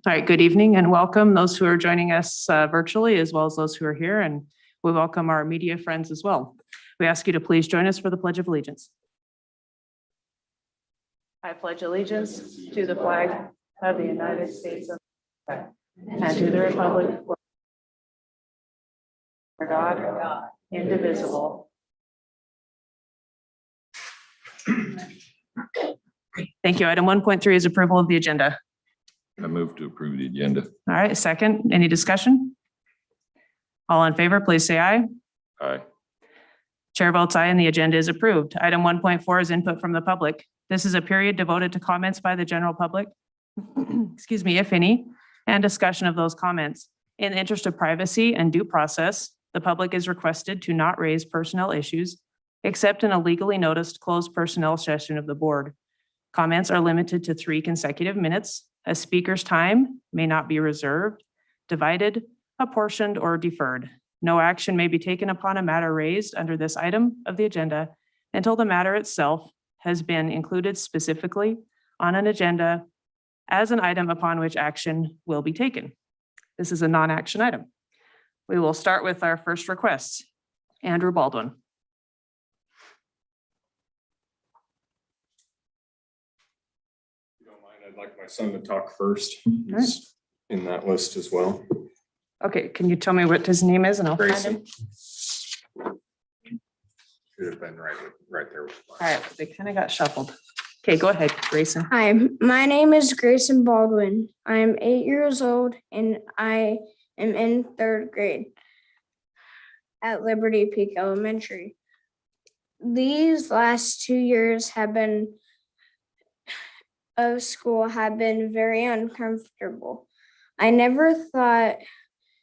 All right, good evening and welcome those who are joining us virtually as well as those who are here, and we welcome our media friends as well. We ask you to please join us for the Pledge of Allegiance. I pledge allegiance to the flag of the United States of America and to the republic for God, indivisible. Thank you. Item 1.3 is approval of the agenda. I move to approve the agenda. All right, second, any discussion? All in favor, please say aye. Aye. Chair votes aye and the agenda is approved. Item 1.4 is input from the public. This is a period devoted to comments by the general public, excuse me, if any, and discussion of those comments. In the interest of privacy and due process, the public is requested to not raise personnel issues except in a legally noticed closed personnel session of the board. Comments are limited to 3 consecutive minutes. A speaker's time may not be reserved, divided, apportioned, or deferred. No action may be taken upon a matter raised under this item of the agenda until the matter itself has been included specifically on an agenda as an item upon which action will be taken. This is a non-action item. We will start with our first request. Andrew Baldwin. I'd like my son to talk first. Right. He's in that list as well. Okay, can you tell me what his name is and I'll find him? Grayson. Should have been right there. All right, they kind of got shuffled. Okay, go ahead, Grayson. Hi, my name is Grayson Baldwin. I'm 8 years old and I am in 3rd grade at Liberty Peak Elementary. These last 2 years of school have been very uncomfortable. I never thought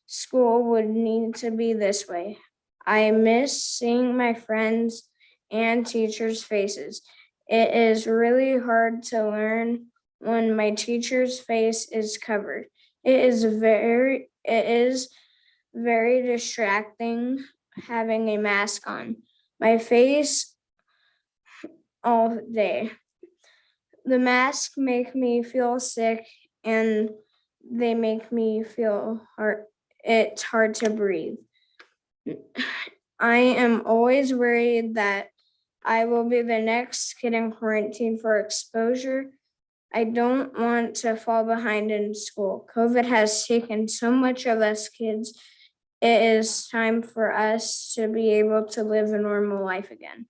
school would need to be this way. I miss seeing my friends and teachers' faces. It is really hard to learn when my teacher's face is covered. It is very distracting having a mask on my face all day. The masks make me feel sick and they make me feel it's hard to breathe. I am always worried that I will be the next kid in quarantine for exposure. I don't want to fall behind in school. COVID has taken so much of us kids. It is time for us to be able to live a normal life again.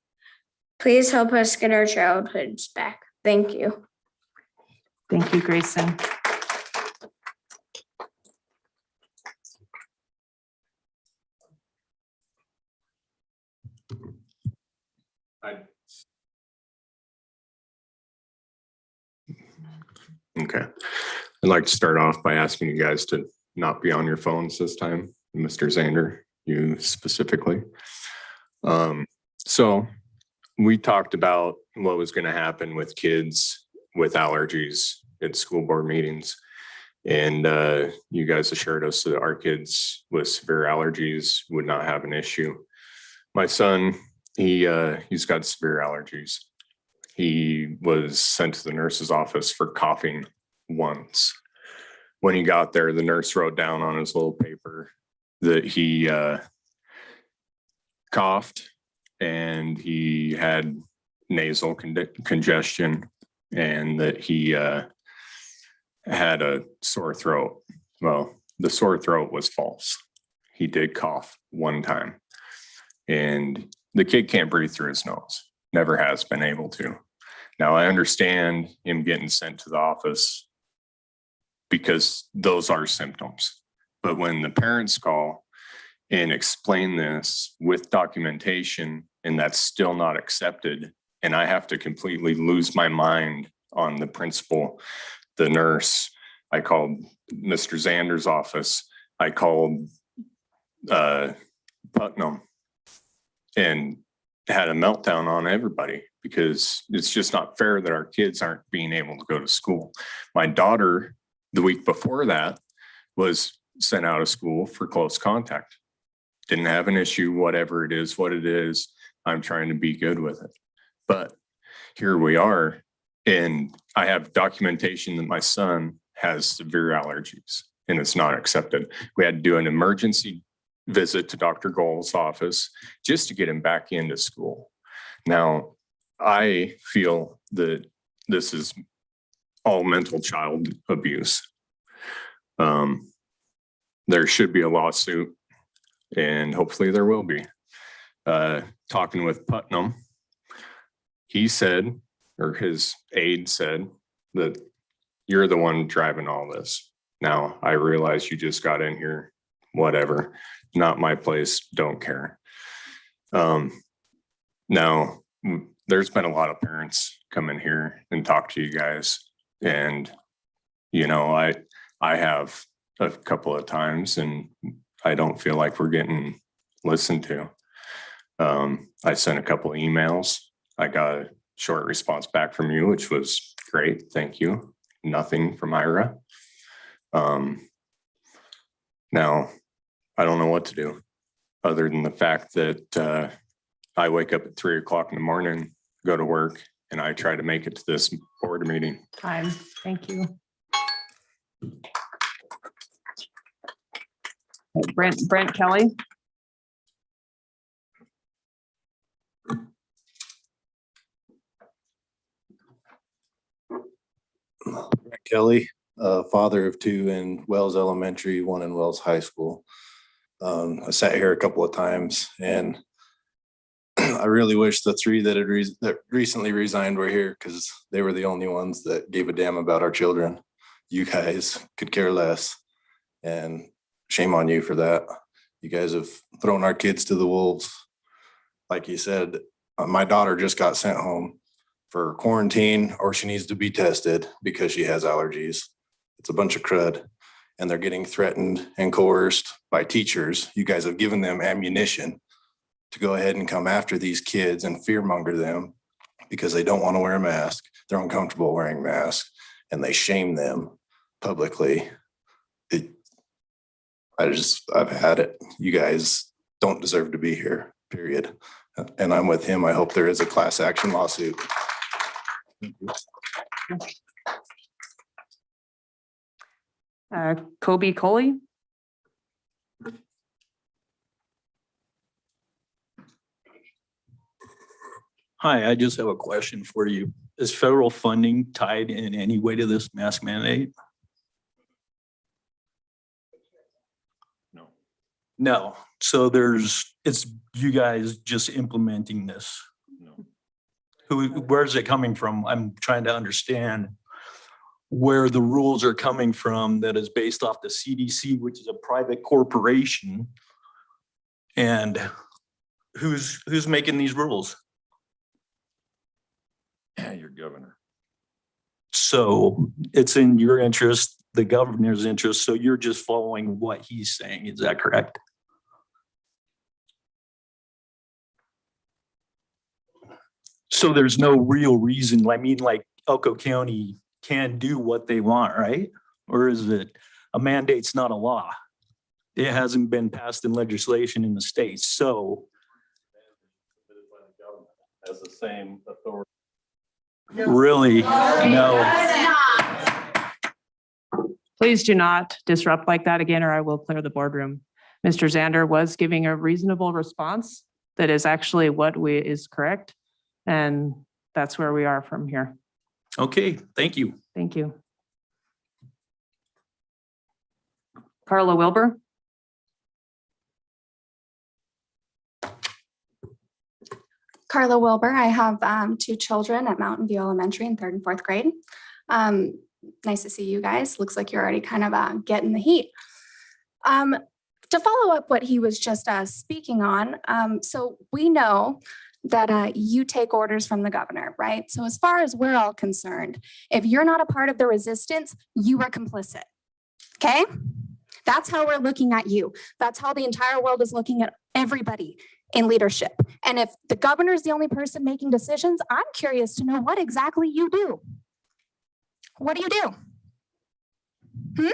Please help us get our childhoods back. Thank you. Thank you, Grayson. Okay. I'd like to start off by asking you guys to not be on your phones this time. Mr. Zander, you specifically. So we talked about what was going to happen with kids with allergies at school board meetings. And you guys assured us that our kids with severe allergies would not have an issue. My son, he's got severe allergies. He was sent to the nurse's office for coughing once. When he got there, the nurse wrote down on his little paper that he coughed and he had nasal congestion and that he had a sore throat. Well, the sore throat was false. He did cough one time and the kid can't breathe through his nose. Never has been able to. Now I understand him getting sent to the office because those are symptoms. But when the parents call and explain this with documentation and that's still not accepted, and I have to completely lose my mind on the principal, the nurse, I called Mr. Zander's office, I called Putnam and had a meltdown on everybody because it's just not fair that our kids aren't being able to go to school. My daughter, the week before that, was sent out of school for close contact. Didn't have an issue, whatever it is, what it is. I'm trying to be good with it. But here we are, and I have documentation that my son has severe allergies and it's not accepted. We had to do an emergency visit to Dr. Gold's office just to get him back into school. Now, I feel that this is all mental child abuse. There should be a lawsuit, and hopefully there will be. Talking with Putnam, he said, or his aide said, that you're the one driving all this. Now, I realize you just got in here, whatever, not my place, don't care. Now, there's been a lot of parents come in here and talk to you guys. And, you know, I have a couple of times and I don't feel like we're getting listened to. I sent a couple of emails. I got a short response back from you, which was great. Thank you. Nothing from Ira. Now, I don't know what to do other than the fact that I wake up at 3 o'clock in the morning, go to work, and I try to make it to this board meeting. Time. Thank you. Brent Kelly. Kelly, father of two in Wells Elementary, one in Wells High School. I sat here a couple of times and I really wish the three that recently resigned were here because they were the only ones that gave a damn about our children. You guys could care less, and shame on you for that. You guys have thrown our kids to the wolves. Like you said, my daughter just got sent home for quarantine, or she needs to be tested because she has allergies. It's a bunch of crud, and they're getting threatened and coerced by teachers. You guys have given them ammunition to go ahead and come after these kids and fearmonger them because they don't want to wear a mask. They're uncomfortable wearing masks, and they shame them publicly. I've had it. You guys don't deserve to be here, period. And I'm with him. I hope there is a class action lawsuit. Kobe Coley. Hi, I just have a question for you. Is federal funding tied in any way to this mask mandate? No. No. So it's you guys just implementing this. No. Where's it coming from? I'm trying to understand where the rules are coming from that is based off the CDC, which is a private corporation. And who's making these rules? Yeah, your governor. So it's in your interest, the governor's interest, so you're just following what he's saying. Is that correct? So there's no real reason, I mean, like Elko County can do what they want, right? Or is it a mandate's not a law? It hasn't been passed in legislation in the states, so. Has the same authority. Really, no. Please do not disrupt like that again, or I will clear the boardroom. Mr. Zander was giving a reasonable response that is actually what is correct. And that's where we are from here. Okay, thank you. Thank you. Carla Wilbur. Carla Wilbur. I have two children at Mountain View Elementary in 3rd and 4th grade. Nice to see you guys. Looks like you're already kind of getting the heat. To follow up what he was just speaking on, so we know that you take orders from the governor, right? So as far as we're all concerned, if you're not a part of the resistance, you are complicit, okay? That's how we're looking at you. That's how the entire world is looking at everybody in leadership. And if the governor is the only person making decisions, I'm curious to know what exactly you do. What do you do?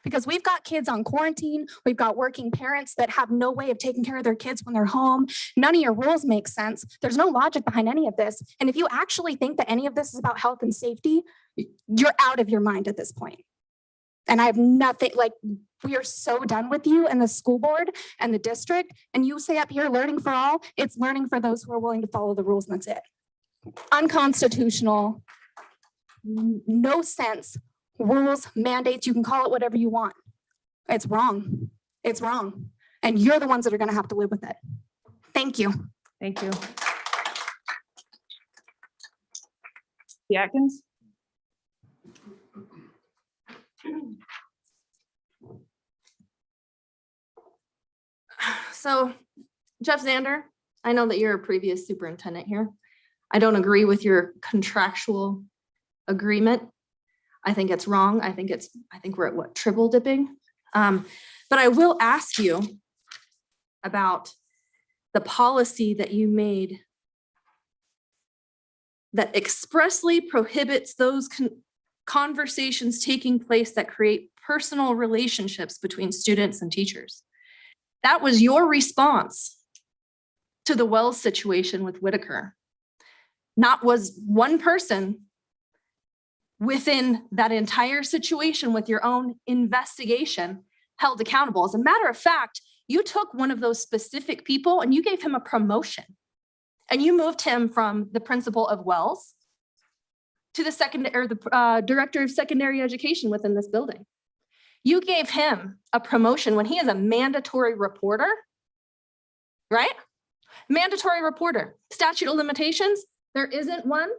Because we've got kids on quarantine. We've got working parents that have no way of taking care of their kids when they're home. None of your rules make sense. There's no logic behind any of this. And if you actually think that any of this is about health and safety, you're out of your mind at this point. And I have nothing, like, we are so done with you and the school board and the district. And you say up here, learning for all, it's learning for those who are willing to follow the rules, and that's it. Unconstitutional, no sense, rules, mandates, you can call it whatever you want. It's wrong. It's wrong. And you're the ones that are gonna have to live with it. Thank you. Thank you. The Atkins? So Jeff Zander, I know that you're a previous superintendent here. I don't agree with your contractual agreement. I think it's wrong. I think we're at what, triple dipping? But I will ask you about the policy that you made that expressly prohibits those conversations taking place that create personal relationships between students and teachers. That was your response to the Wells situation with Whitaker. Not was one person within that entire situation with your own investigation held accountable. As a matter of fact, you took one of those specific people and you gave him a promotion. And you moved him from the principal of Wells to the director of secondary education within this building. You gave him a promotion when he is a mandatory reporter, right? Mandatory reporter. Statute of limitations, there isn't one.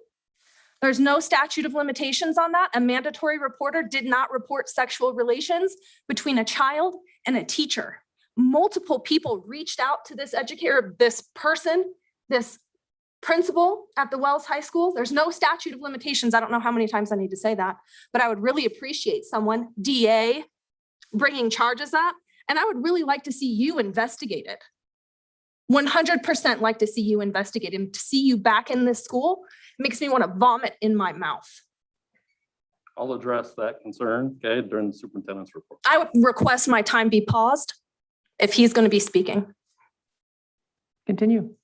There's no statute of limitations on that. A mandatory reporter did not report sexual relations between a child and a teacher. Multiple people reached out to this educator, this person, this principal at the Wells High School. There's no statute of limitations. I don't know how many times I need to say that, but I would really appreciate someone, DA, bringing charges up. And I would really like to see you investigated. 100% like to see you investigated. And to see you back in this school makes me want to vomit in my mouth. I'll address that concern, okay, during the superintendent's report. I would request my time be paused if he's going to be speaking. Continue.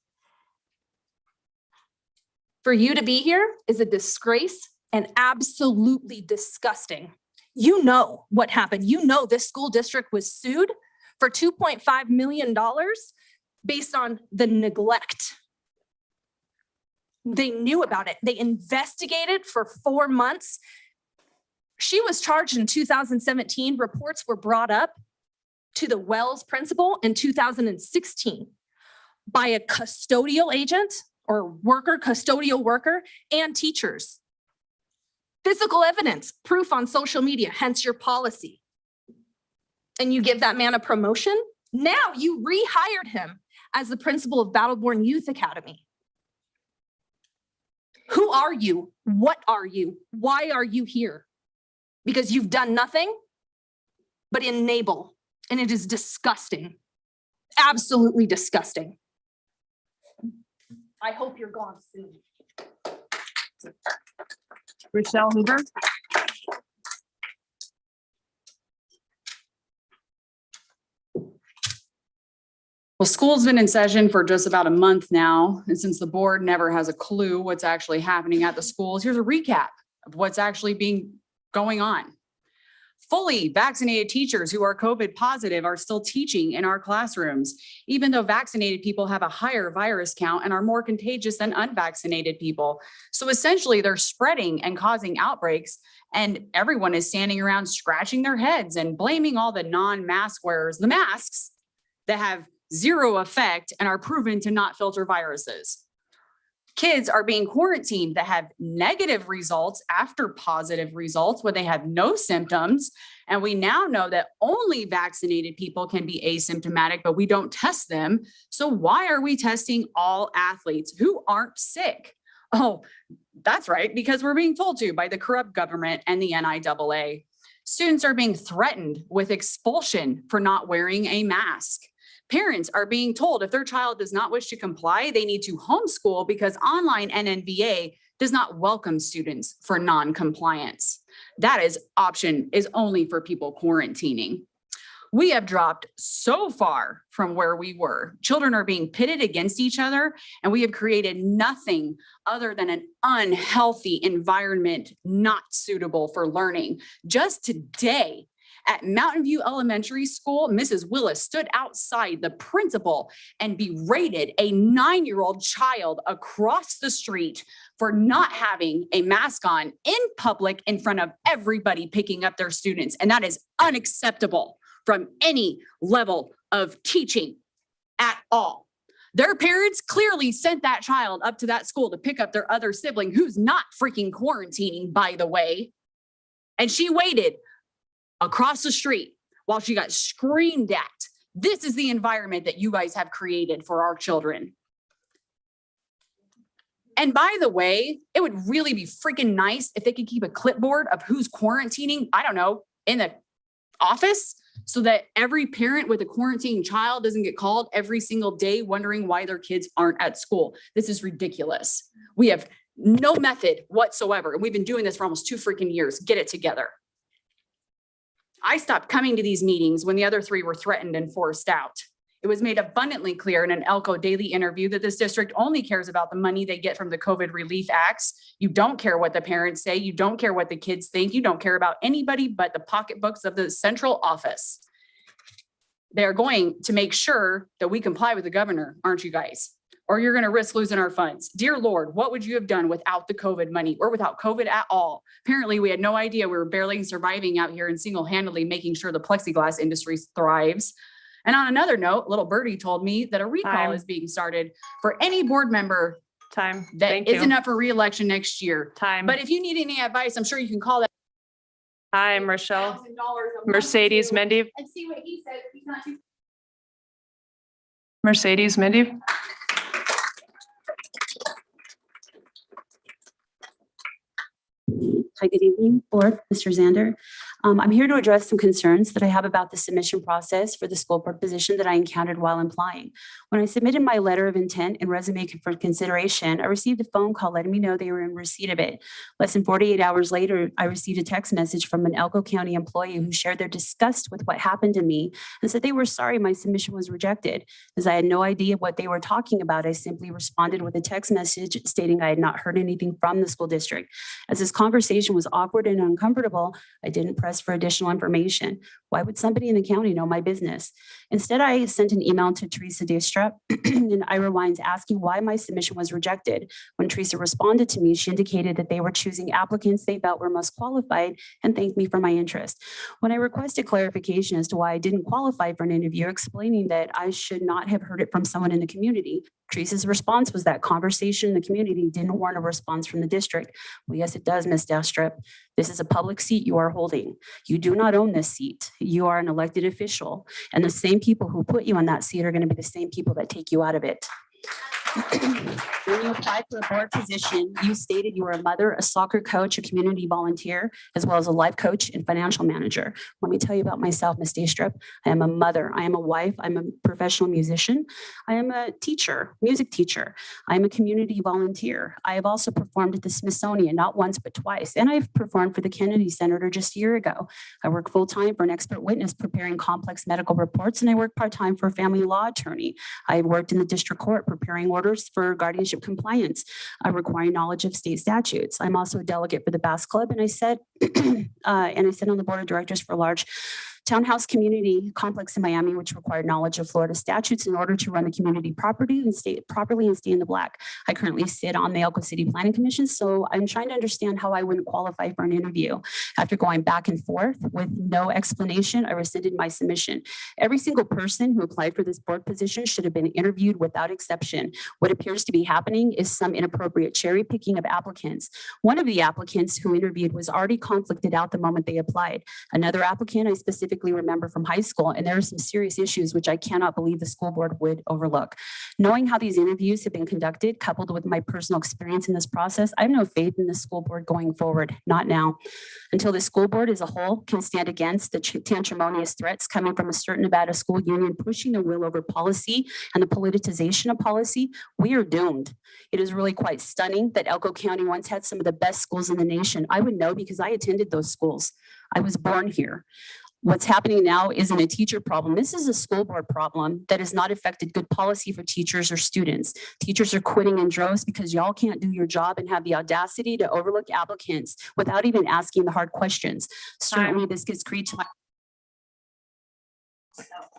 For you to be here is a disgrace and absolutely disgusting. You know what happened. You know this school district was sued for $2.5 million based on the neglect. They knew about it. They investigated for 4 months. She was charged in 2017. Reports were brought up to the Wells principal in 2016 by a custodial agent or worker, custodial worker, and teachers. Physical evidence, proof on social media, hence your policy. And you give that man a promotion? Now you rehired him as the principal of Battleborn Youth Academy. Who are you? What are you? Why are you here? Because you've done nothing but enable, and it is disgusting. Absolutely disgusting. I hope you're gone soon. Rochelle Hoover. Well, school's been in session for just about a month now, and since the board never has a clue what's actually happening at the schools, here's a recap of what's actually going on. Fully vaccinated teachers who are COVID positive are still teaching in our classrooms, even though vaccinated people have a higher virus count and are more contagious than unvaccinated people. So essentially they're spreading and causing outbreaks, and everyone is standing around scratching their heads and blaming all the non-mask wearers, the masks that have zero effect and are proven to not filter viruses. Kids are being quarantined that have negative results after positive results when they have no symptoms. And we now know that only vaccinated people can be asymptomatic, but we don't test them. So why are we testing all athletes who aren't sick? Oh, that's right, because we're being told to by the corrupt government and the NIAA. Students are being threatened with expulsion for not wearing a mask. Parents are being told if their child does not wish to comply, they need to homeschool because online NNVA does not welcome students for non-compliance. That option is only for people quarantining. We have dropped so far from where we were. Children are being pitted against each other, and we have created nothing other than an unhealthy environment not suitable for learning. Just today, At Mountain View Elementary School, Mrs. Willis stood outside the principal and berated a 9-year-old child across the street for not having a mask on in public in front of everybody picking up their students. And that is unacceptable from any level of teaching at all. Their parents clearly sent that child up to that school to pick up their other sibling who's not freaking quarantining, by the way. And she waited across the street while she got screamed at. This is the environment that you guys have created for our children. And by the way, it would really be freaking nice if they could keep a clipboard of who's quarantining, I don't know, in the office, so that every parent with a quarantining child doesn't get called every single day wondering why their kids aren't at school. This is ridiculous. We have no method whatsoever. And we've been doing this for almost 2 freaking years. Get it together. I stopped coming to these meetings when the other 3 were threatened and forced out. It was made abundantly clear in an Elko daily interview that this district only cares about the money they get from the COVID relief acts. You don't care what the parents say. You don't care what the kids think. You don't care about anybody but the pocketbooks of the central office. They're going to make sure that we comply with the governor, aren't you guys? Or you're going to risk losing our funds. Dear Lord, what would you have done without the COVID money or without COVID at all? Apparently, we had no idea we were barely surviving out here and single-handedly making sure the plexiglass industry thrives. And on another note, little birdie told me that a recall Time. is being started for any board member Time. that Thank isn't you. up for re-election next year. Time. But if you need any advice, I'm sure you can call that Time, Rochelle. $1,000 a month Mercedes to- Mendy. and see what he said. He's not too Mercedes Mendy. Hi, good evening, Board, Mr. Zander. I'm here to address some concerns that I have about the submission process for the school board position that I encountered while applying. When I submitted my letter of intent and resume for consideration, I received a phone call letting me know they were in receipt of it. Less than 48 hours later, I received a text message from an Elko County employee who shared their disgust with what happened to me and said they were sorry my submission was rejected. As I had no idea what they were talking about, I simply responded with a text message stating I had not heard anything from the school district. As this conversation was awkward and uncomfortable, I didn't press for additional information. Why would somebody in the county know my business? Instead, I sent an email to Teresa Diestra and Ira Wines asking why my submission was rejected. When Teresa responded to me, she indicated that they were choosing applicants they felt were most qualified and thanked me for my interest. When I requested clarification as to why I didn't qualify for an interview, explaining that I should not have heard it from someone in the community, Teresa's response was that conversation in the community didn't warrant a response from the district. Well, yes, it does, Ms. Destrip. This is a public seat you are holding. You do not own this seat. You are an elected official, and the same people who put you on that seat are going to be the same people that take you out of it. When you applied for a board position, you stated you were a mother, a soccer coach, a community volunteer, as well as a life coach and financial manager. Let me tell you about myself, Ms. Destrip. I am a mother. I am a wife. I'm a professional musician. I am a teacher, music teacher. I am a community volunteer. I have also performed at the Smithsonian, not once, but twice. And I've performed for the Kennedy Center just a year ago. I work full-time for an expert witness preparing complex medical reports, and I work part-time for a family law attorney. I've worked in the district court preparing orders for guardianship compliance, requiring knowledge of state statutes. I'm also a delegate for the Bass Club, and I sit on the board of directors for a large townhouse community complex in Miami, which required knowledge of Florida statutes in order to run the community property and stay properly and stay in the black. I currently sit on the Elko City Planning Commission, so I'm trying to understand how I wouldn't qualify for an interview. After going back and forth with no explanation, I rescinded my submission. Every single person who applied for this board position should have been interviewed without exception. What appears to be happening is some inappropriate cherry picking of applicants. One of the applicants who interviewed was already conflicted out the moment they applied. Another applicant I specifically remember from high school, and there are some serious issues which I cannot believe the school board would overlook. Knowing how these interviews have been conducted, coupled with my personal experience in this process, I have no faith in the school board going forward, not now. Until the school board as a whole can stand against the tantrumonious threats coming from a certain Nevada school union pushing the will over policy and the politicization of policy, we are doomed. It is really quite stunning that Elko County once had some of the best schools in the nation. I would know because I attended those schools. I was born here. What's happening now isn't a teacher problem. This is a school board problem that has not affected good policy for teachers or students. Teachers are quitting in droves because y'all can't do your job and have the audacity to overlook applicants without even asking the hard questions. Certainly this gets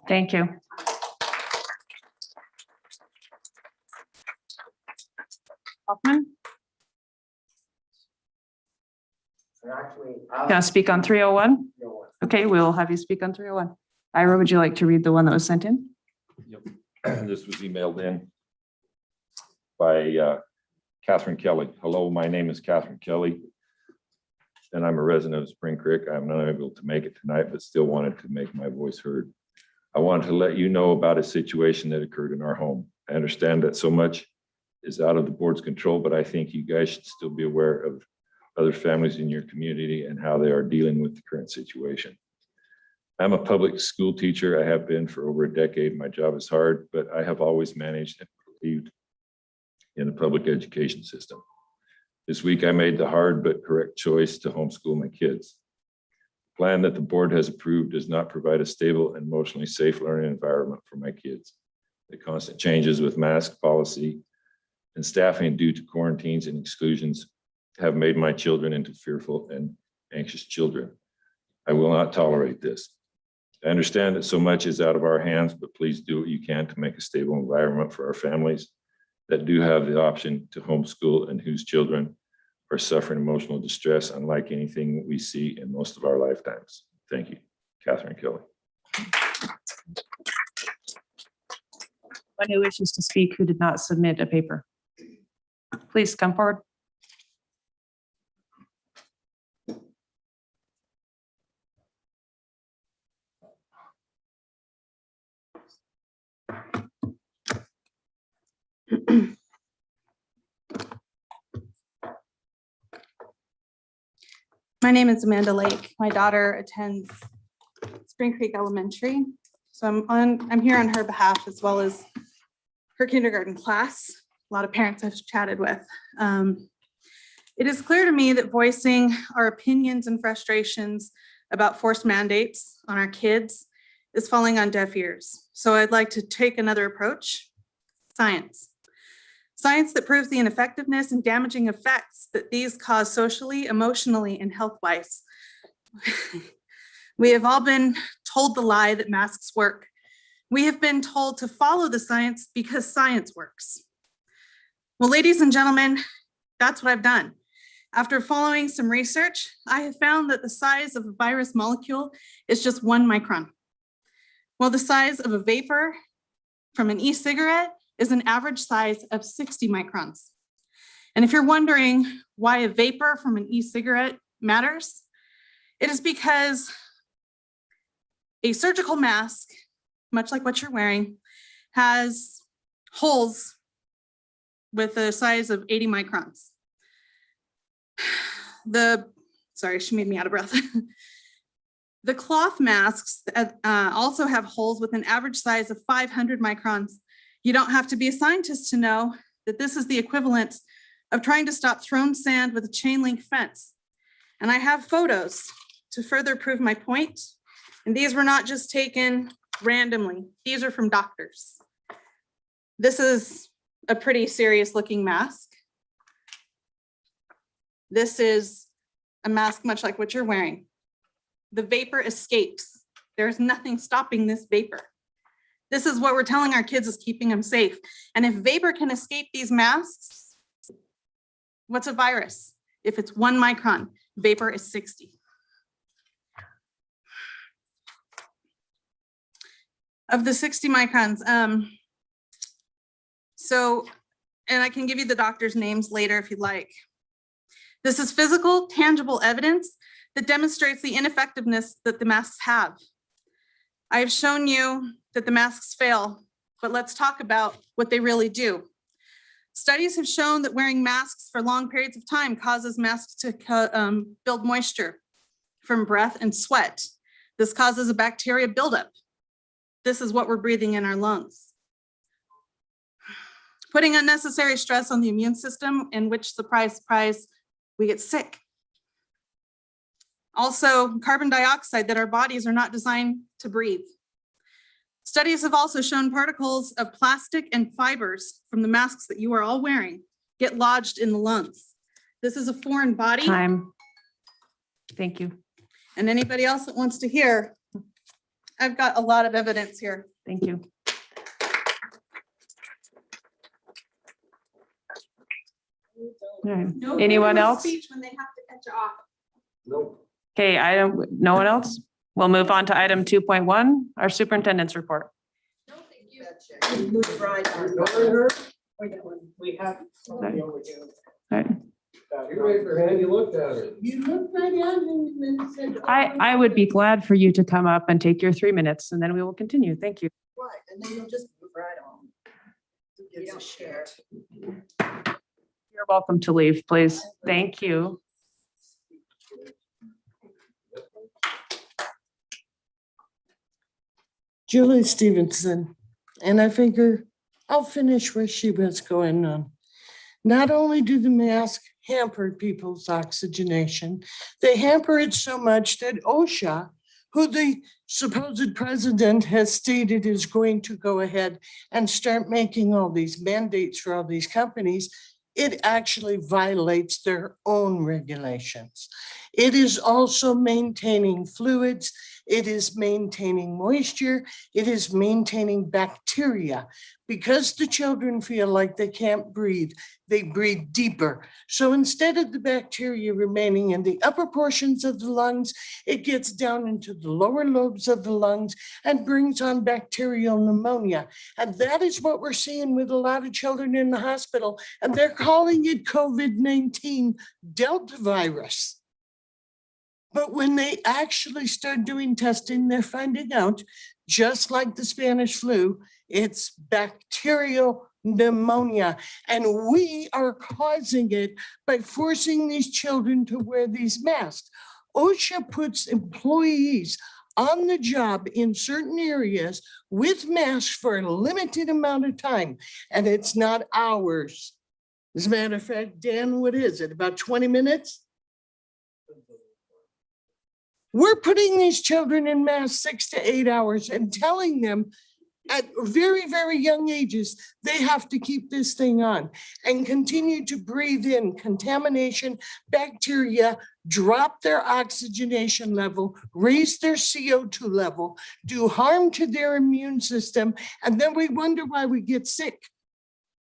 Thank you. Hoffman? Gonna speak on 301? Okay, we'll have you speak on 301. Ira, would you like to read the one that was sent in? This was emailed in by Catherine Kelly. Hello, my name is Catherine Kelly, and I'm a resident of Spring Creek. I'm not able to make it tonight, but still wanted to make my voice heard. I wanted to let you know about a situation that occurred in our home. I understand that so much is out of the board's control, but I think you guys should still be aware of other families in your community and how they are dealing with the current situation. I'm a public school teacher. I have been for over a decade. My job is hard, but I have always managed and believed in the public education system. This week, I made the hard but correct choice to homeschool my kids. The plan that the board has approved does not provide a stable and emotionally safe learning environment for my kids. The constant changes with mask policy and staffing due to quarantines and exclusions have made my children into fearful and anxious children. I will not tolerate this. I understand that so much is out of our hands, but please do what you can to make a stable environment for our families that do have the option to homeschool and whose children are suffering emotional distress unlike anything that we see in most of our lifetimes. Thank you, Catherine Kelly. Anyone who wishes to speak who did not submit a paper, please come forward. My name is Amanda Lake. My daughter attends Spring Creek Elementary. So I'm here on her behalf as well as her kindergarten class. A lot of parents I've chatted with. It is clear to me that voicing our opinions and frustrations about forced mandates on our kids is falling on deaf ears. So I'd like to take another approach, science. Science that proves the ineffectiveness and damaging effects that these cause socially, emotionally, and health-wise. We have all been told the lie that masks work. We have been told to follow the science because science works. Well, ladies and gentlemen, that's what I've done. After following some research, I have found that the size of a virus molecule is just 1 micron. While the size of a vapor from an e-cigarette is an average size of 60 microns. And if you're wondering why a vapor from an e-cigarette matters, it is because a surgical mask, much like what you're wearing, has holes with a size of 80 microns. Sorry, she made me out of breath. The cloth masks also have holes with an average size of 500 microns. You don't have to be a scientist to know that this is the equivalent of trying to stop thrown sand with a chain link fence. And I have photos to further prove my point. And these were not just taken randomly. These are from doctors. This is a pretty serious looking mask. This is a mask much like what you're wearing. The vapor escapes. There's nothing stopping this vapor. This is what we're telling our kids is keeping them safe. And if vapor can escape these masks, what's a virus? If it's 1 micron, vapor is 60. Of the 60 microns, and I can give you the doctor's names later if you'd like. This is physical, tangible evidence that demonstrates the ineffectiveness that the masks have. I have shown you that the masks fail, but let's talk about what they really do. Studies have shown that wearing masks for long periods of time causes masks to build moisture from breath and sweat. This causes a bacteria buildup. This is what we're breathing in our lungs. Putting unnecessary stress on the immune system, in which, surprise, surprise, we get sick. Also, carbon dioxide that our bodies are not designed to breathe. Studies have also shown particles of plastic and fibers from the masks that you are all wearing get lodged in the lungs. This is a foreign body. Time. Thank you. And anybody else that wants to hear, I've got a lot of evidence here. Thank you. All right. Anyone else? Speech when they have to cut you off. Nope. Okay, no one else? We'll move on to item 2.1, our superintendent's report. We have. All right. You raised your hand, you looked at it. You looked right at me and then said. I would be glad for you to come up and take your 3 minutes, and then we will continue. Thank you. Right, and then you'll just move right on. Who gives a shit? You're welcome to leave, please. Thank you. Julie Stevenson, and I figure I'll finish where she was going on. Not only do the masks hamper people's oxygenation, they hamper it so much that OSHA, who the supposed president has stated is going to go ahead and start making all these mandates for all these companies, it actually violates their own regulations. It is also maintaining fluids. It is maintaining moisture. It is maintaining bacteria. Because the children feel like they can't breathe, they breathe deeper. So instead of the bacteria remaining in the upper portions of the lungs, it gets down into the lower lobes of the lungs and brings on bacterial pneumonia. And that is what we're seeing with a lot of children in the hospital. And they're calling it COVID-19 Delta virus. But when they actually start doing testing, they're finding out, just like the Spanish flu, it's bacterial pneumonia. And we are causing it by forcing these children to wear these masks. OSHA puts employees on the job in certain areas with masks for a limited amount of time, and it's not hours. As a matter of fact, Dan, what is it, about 20 minutes? We're putting these children in masks 6 to 8 hours and telling them at very, very young ages, they have to keep this thing on and continue to breathe in contamination, bacteria, drop their oxygenation level, raise their CO2 level, do harm to their immune system, and then we wonder why we get sick.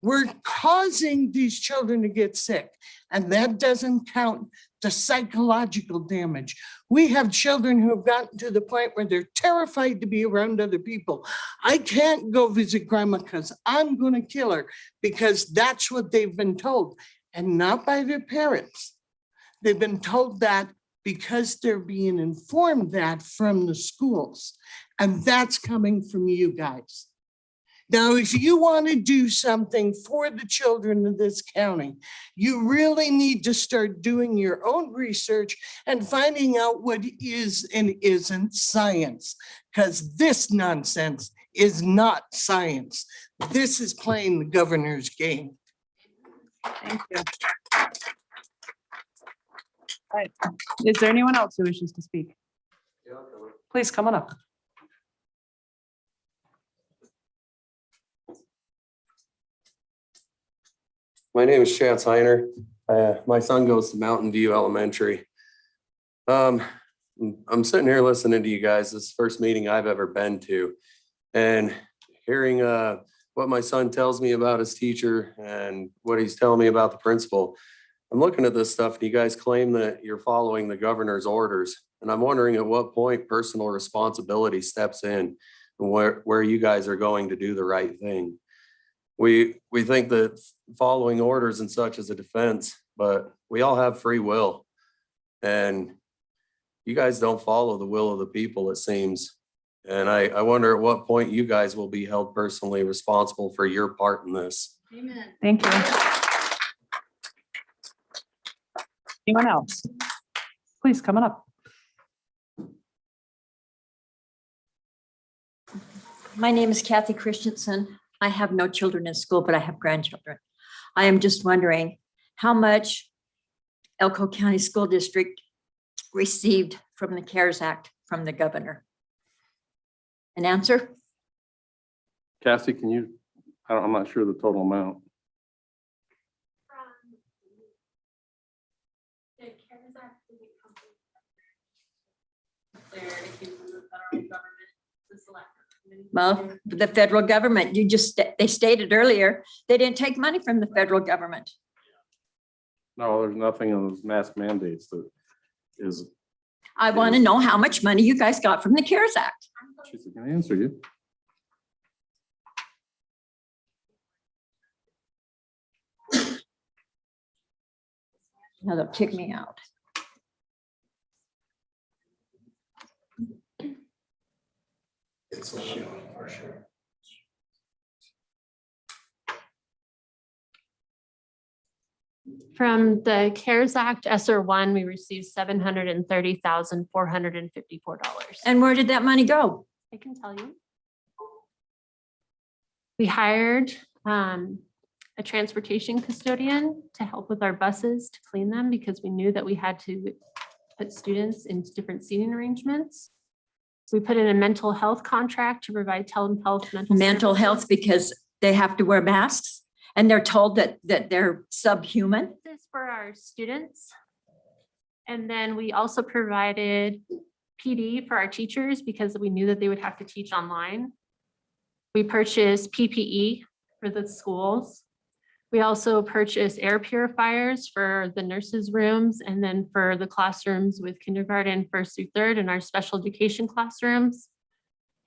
We're causing these children to get sick, and that doesn't count the psychological damage. We have children who have gotten to the point where they're terrified to be around other people. I can't go visit grandma because I'm going to kill her, because that's what they've been told, and not by their parents. They've been told that because they're being informed that from the schools, and that's coming from you guys. Now, if you want to do something for the children of this county, you really need to start doing your own research and finding out what is and isn't science, because this nonsense is not science. This is playing the governor's game. Thank you. All right. Is there anyone else who wishes to speak? Please come on up. My name is Chance Heiner. My son goes to Mountain View Elementary. I'm sitting here listening to you guys. This is the first meeting I've ever been to, and hearing what my son tells me about his teacher and what he's telling me about the principal. I'm looking at this stuff and you guys claim that you're following the governor's orders. And I'm wondering at what point personal responsibility steps in and where you guys are going to do the right thing. We think that following orders and such is a defense, but we all have free will. And you guys don't follow the will of the people, it seems. And I wonder at what point you guys will be held personally responsible for your part in this. Amen. Thank you. Anyone else? Please come on up. My name is Kathy Christensen. I have no children in school, but I have grandchildren. I am just wondering how much Elko County School District received from the CARES Act from the governor. An answer? Cassie, can you, I'm not sure the total amount. Well, the federal government, they stated earlier, they didn't take money from the federal government. No, there's nothing in those mask mandates that is, I want to know how much money you guys got from the CARES Act. she's going to answer you. Now they'll kick me out. It's for sure. From the CARES Act ESSER one, we received $730,454. And where did that money go? I can tell you. We hired a transportation custodian to help with our buses to clean them because we knew that we had to put students in different seating arrangements. We put in a mental health contract to provide telehealth Mental health, because they have to wear masks and they're told that they're subhuman. This is for our students. And then we also provided PD for our teachers because we knew that they would have to teach online. We purchased PPE for the schools. We also purchased air purifiers for the nurses' rooms and then for the classrooms with kindergarten, first through third, and our special education classrooms.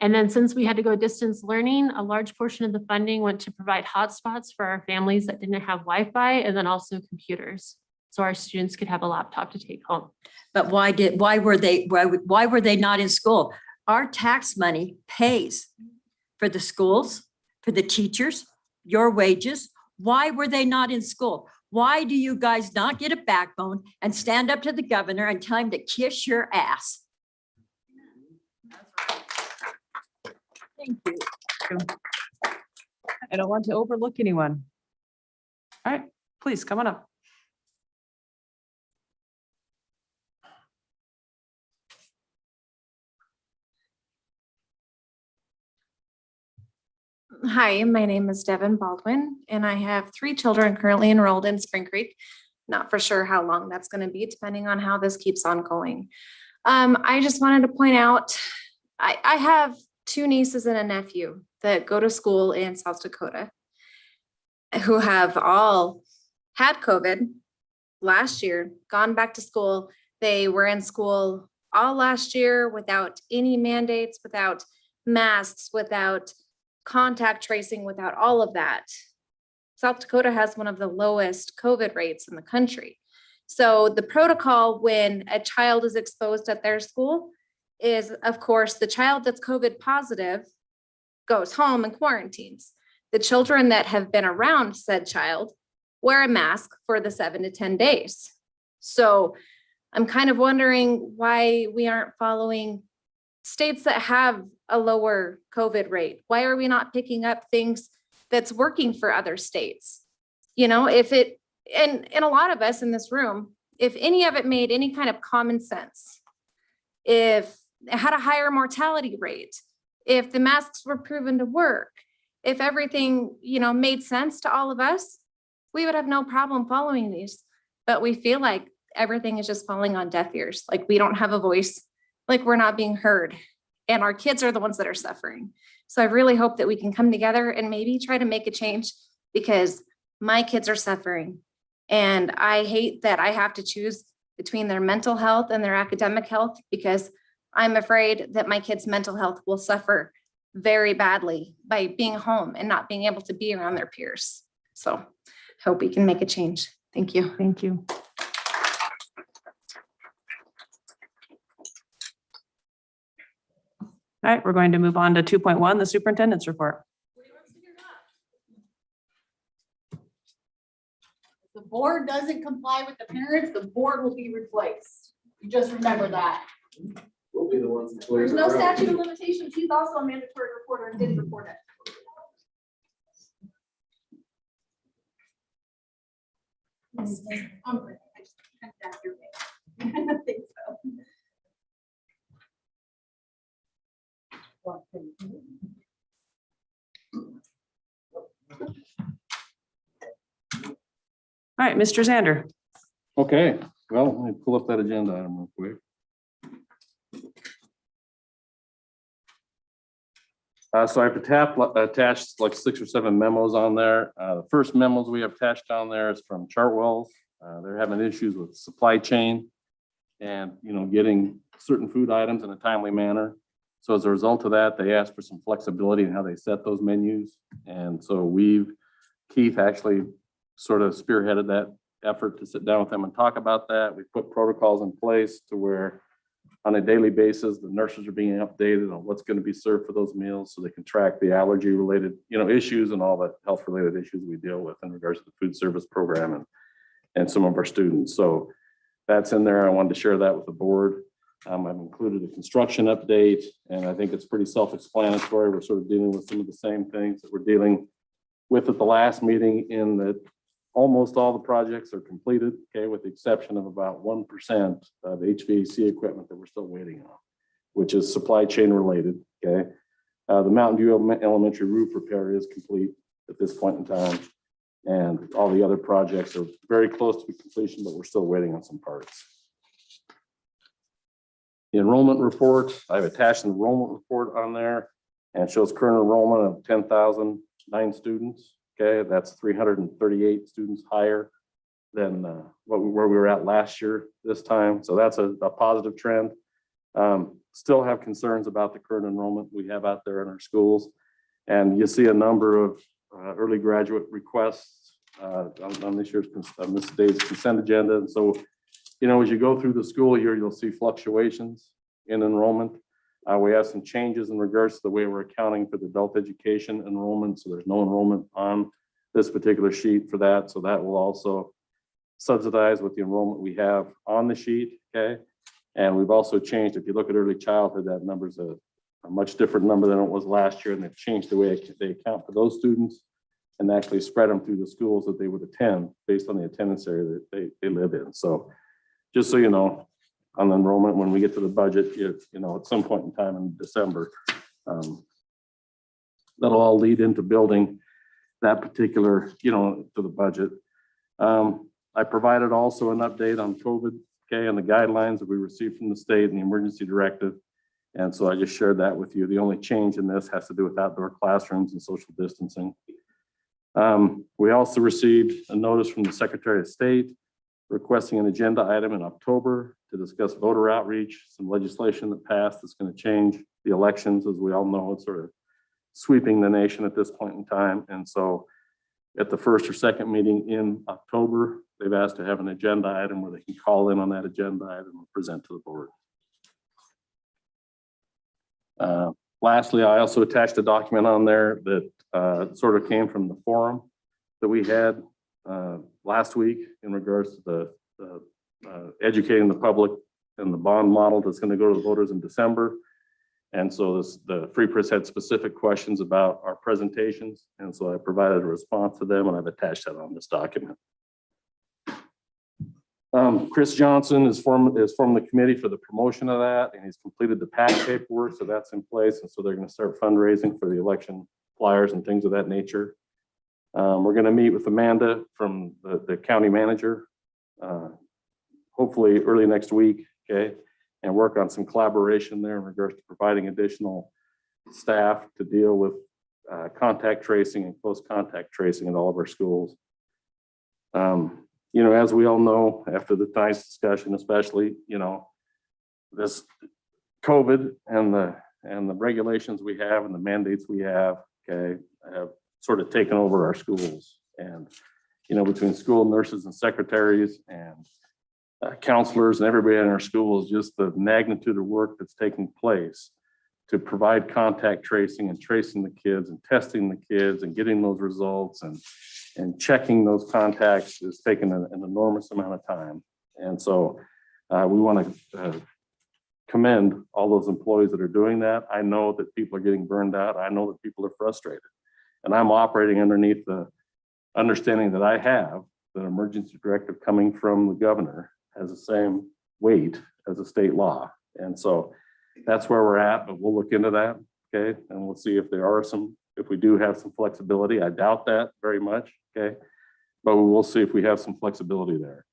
And then since we had to go distance learning, a large portion of the funding went to provide hotspots for our families that didn't have Wi-Fi and then also computers. So our students could have a laptop to take home. But why were they not in school? Our tax money pays for the schools, for the teachers, your wages. Why were they not in school? Why do you guys not get a backbone and stand up to the governor and tell him to kiss your ass? Thank you. I don't want to overlook anyone. All right, please come on up. Hi, my name is Devin Baldwin, and I have 3 children currently enrolled in Spring Creek. Not for sure how long that's going to be, depending on how this keeps on going. I just wanted to point out, I have 2 nieces and a nephew that go to school in South Dakota who have all had COVID last year, gone back to school. They were in school all last year without any mandates, without masks, without contact tracing, without all of that. South Dakota has one of the lowest COVID rates in the country. So the protocol when a child is exposed at their school is, of course, the child that's COVID positive goes home and quarantines. The children that have been around said child wear a mask for the 7 to 10 days. So I'm kind of wondering why we aren't following states that have a lower COVID rate. Why are we not picking up things that's working for other states? You know, if it, and a lot of us in this room, if any of it made any kind of common sense, if it had a higher mortality rate, if the masks were proven to work, if everything, you know, made sense to all of us, we would have no problem following these. But we feel like everything is just falling on deaf ears. Like we don't have a voice, like we're not being heard. And our kids are the ones that are suffering. So I really hope that we can come together and maybe try to make a change, because my kids are suffering. And I hate that I have to choose between their mental health and their academic health, because I'm afraid that my kids' mental health will suffer very badly by being home and not being able to be around their peers. So hope we can make a change. Thank you. Thank you. All right, we're going to move on to 2.1, the superintendent's report. If the board doesn't comply with the parents, the board will be replaced. You just remember that. We'll be the ones. that There's clear no the road. statute of limitations. He's also a mandatory reporter and didn't report it. I'm good. I just kind of got your way. I think so. All right, Mr. Zander. Okay, well, let me pull up that agenda item real quick. So I've attached like 6 or 7 memos on there. The first memos we have attached on there is from Chartwells. They're having issues with supply chain and, getting certain food items in a timely manner. So as a result of that, they asked for some flexibility in how they set those menus. And so Keith actually sort of spearheaded that effort to sit down with them and talk about that. We put protocols in place to where on a daily basis, the nurses are being updated on what's going to be served for those meals so they can track the allergy related, issues and all the health related issues we deal with in regards to the food service program and some of our students. So that's in there. I wanted to share that with the board. I've included a construction update, and I think it's pretty self-explanatory. We're sort of dealing with some of the same things that we're dealing with at the last meeting, in that almost all the projects are completed, okay, with the exception of about 1% of HVAC equipment that we're still waiting on, which is supply chain related, okay? The Mountain View Elementary roof repair is complete at this point in time, and all the other projects are very close to completion, but we're still waiting on some parts. The enrollment report, I've attached an enrollment report on there, and it shows current enrollment of 10,009 students. Okay, that's 338 students higher than where we were at last year this time. So that's a positive trend. Still have concerns about the current enrollment we have out there in our schools. And you see a number of early graduate requests on this day's consent agenda. And so, as you go through the school year, you'll see fluctuations in enrollment. We have some changes in regards to the way we're accounting for the adult education enrollment. So there's no enrollment on this particular sheet for that. So that will also subsidize with the enrollment we have on the sheet, okay? And we've also changed, if you look at early childhood, that number's a much different number than it was last year, and they've changed the way they account for those students and actually spread them through the schools that they would attend based on the attendance area that they live in. So just so you know, on the enrollment, when we get to the budget, at some point in time in December, that'll all lead into building that particular, to the budget. I provided also an update on COVID, okay, and the guidelines that we received from the state and the emergency directive. And so I just shared that with you. The only change in this has to do with outdoor classrooms and social distancing. We also received a notice from the Secretary of State requesting an agenda item in October to discuss voter outreach, some legislation that passed that's going to change the elections. As we all know, it's sort of sweeping the nation at this point in time. And so at the first or second meeting in October, they've asked to have an agenda item where they can call in on that agenda item and present to the board. Lastly, I also attached a document on there that sort of came from the forum that we had last week in regards to the educating the public and the bond model that's going to go to the voters in December. And so the Free Press had specific questions about our presentations. And so I provided a response to them, and I've attached that on this document. Chris Johnson is from the committee for the promotion of that, and he's completed the PAC paperwork, so that's in place. And so they're going to start fundraising for the election flyers and things of that nature. We're going to meet with Amanda from the county manager, hopefully early next week, okay, and work on some collaboration there in regards to providing additional staff to deal with contact tracing and close contact tracing in all of our schools. As we all know, after the tonight's discussion, especially, this COVID and the regulations we have and the mandates we have, okay, have sort of taken over our schools. And, between school nurses and secretaries and counselors and everybody in our schools, just the magnitude of work that's taking place to provide contact tracing and tracing the kids and testing the kids and getting those results and checking those contacts is taking an enormous amount of time. And so we want to commend all those employees that are doing that. I know that people are getting burned out. I know that people are frustrated. And I'm operating underneath the understanding that I have that emergency directive coming from the governor has the same weight as a state law. And so that's where we're at, but we'll look into that, okay? And we'll see if if we do have some flexibility. I doubt that very much, okay? But we will see if we have some flexibility there.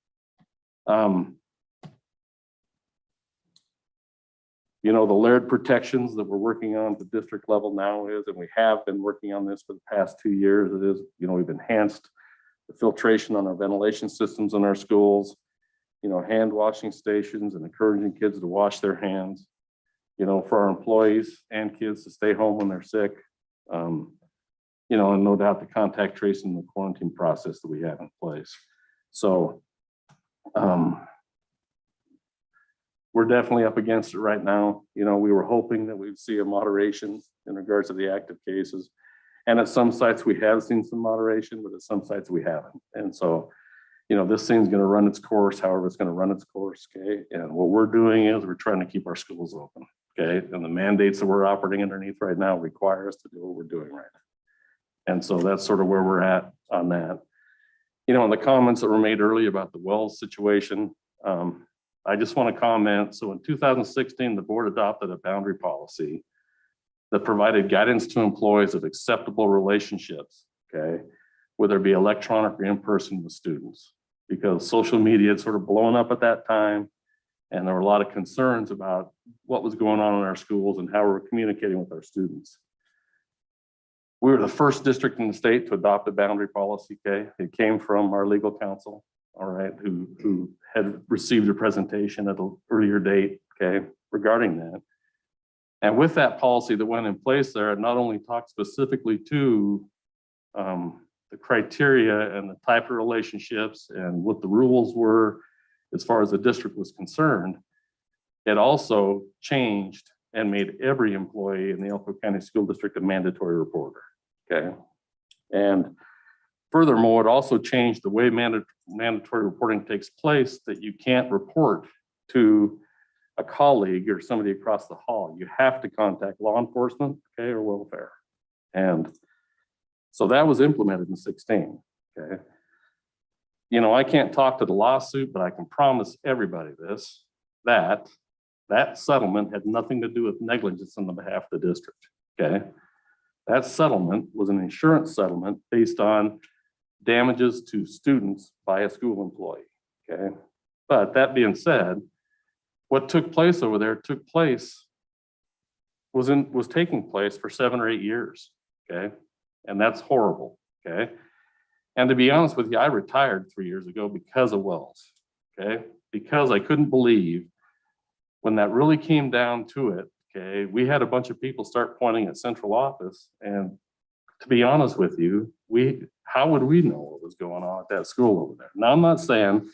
You know, the layered protections that we're working on at the district level now is, and we have been working on this for the past 2 years, it is, you know, we've enhanced the filtration on our ventilation systems in our schools, you know, hand washing stations and encouraging kids to wash their hands, you know, for our employees and kids to stay home when they're sick. You know, and no doubt the contact tracing and the quarantine process that we have in place. So we're definitely up against it right now. You know, we were hoping that we'd see a moderation in regards to the active cases. And at some sites we have seen some moderation, but at some sites we haven't. And so, you know, this thing's going to run its course, however it's going to run its course. Okay. And what we're doing is we're trying to keep our schools open. Okay. And the mandates that we're operating underneath right now require us to do what we're doing right now. And so that's sort of where we're at on that. You know, in the comments that were made earlier about the Wells situation, I just want to comment. So in 2016, the board adopted a boundary policy that provided guidance to employees of acceptable relationships, okay, whether it be electronic or in person with students, because social media had sort of blown up at that time. And there were a lot of concerns about what was going on in our schools and how we're communicating with our students. We were the first district in the state to adopt a boundary policy, okay? It came from our legal counsel, all right, who had received a presentation at an earlier date, okay, regarding that. And with that policy that went in place there, it not only talked specifically to the criteria and the type of relationships and what the rules were as far as the district was concerned, it also changed and made every employee in the Elko County School District a mandatory reporter, okay? And furthermore, it also changed the way mandatory reporting takes place, that you can't report to a colleague or somebody across the hall. You have to contact law enforcement, okay, or welfare. And so that was implemented in 16, okay? You know, I can't talk to the lawsuit, but I can promise everybody this, that settlement had nothing to do with negligence on the behalf of the district, okay? That settlement was an insurance settlement based on damages to students by a school employee, okay? But that being said, what took place over there was taking place for 7 or 8 years, okay? And that's horrible, okay? And to be honest with you, I retired 3 years ago because of Wells, okay? Because I couldn't believe when that really came down to it, okay, we had a bunch of people start pointing at central office. And to be honest with you, how would we know what was going on at that school over there? Now, I'm not saying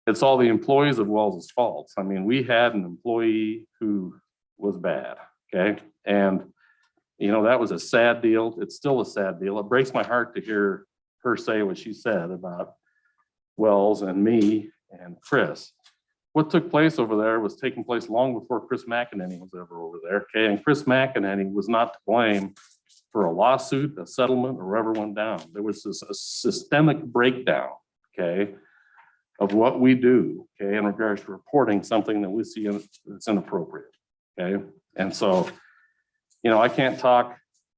it's all the employees of Wells' faults. I mean, we had an employee who was bad, okay? And, you know, that was a sad deal. It's still a sad deal. It breaks my heart to hear her say what she said about Wells and me and Chris. What took place over there was taking place long before Chris McEnany was ever over there, okay? And Chris McEnany was not to blame for a lawsuit, a settlement, or whatever went down. There was a systemic breakdown, okay, of what we do, okay, in regards to reporting something that we see that's inappropriate, okay? And so, you know, I can't talk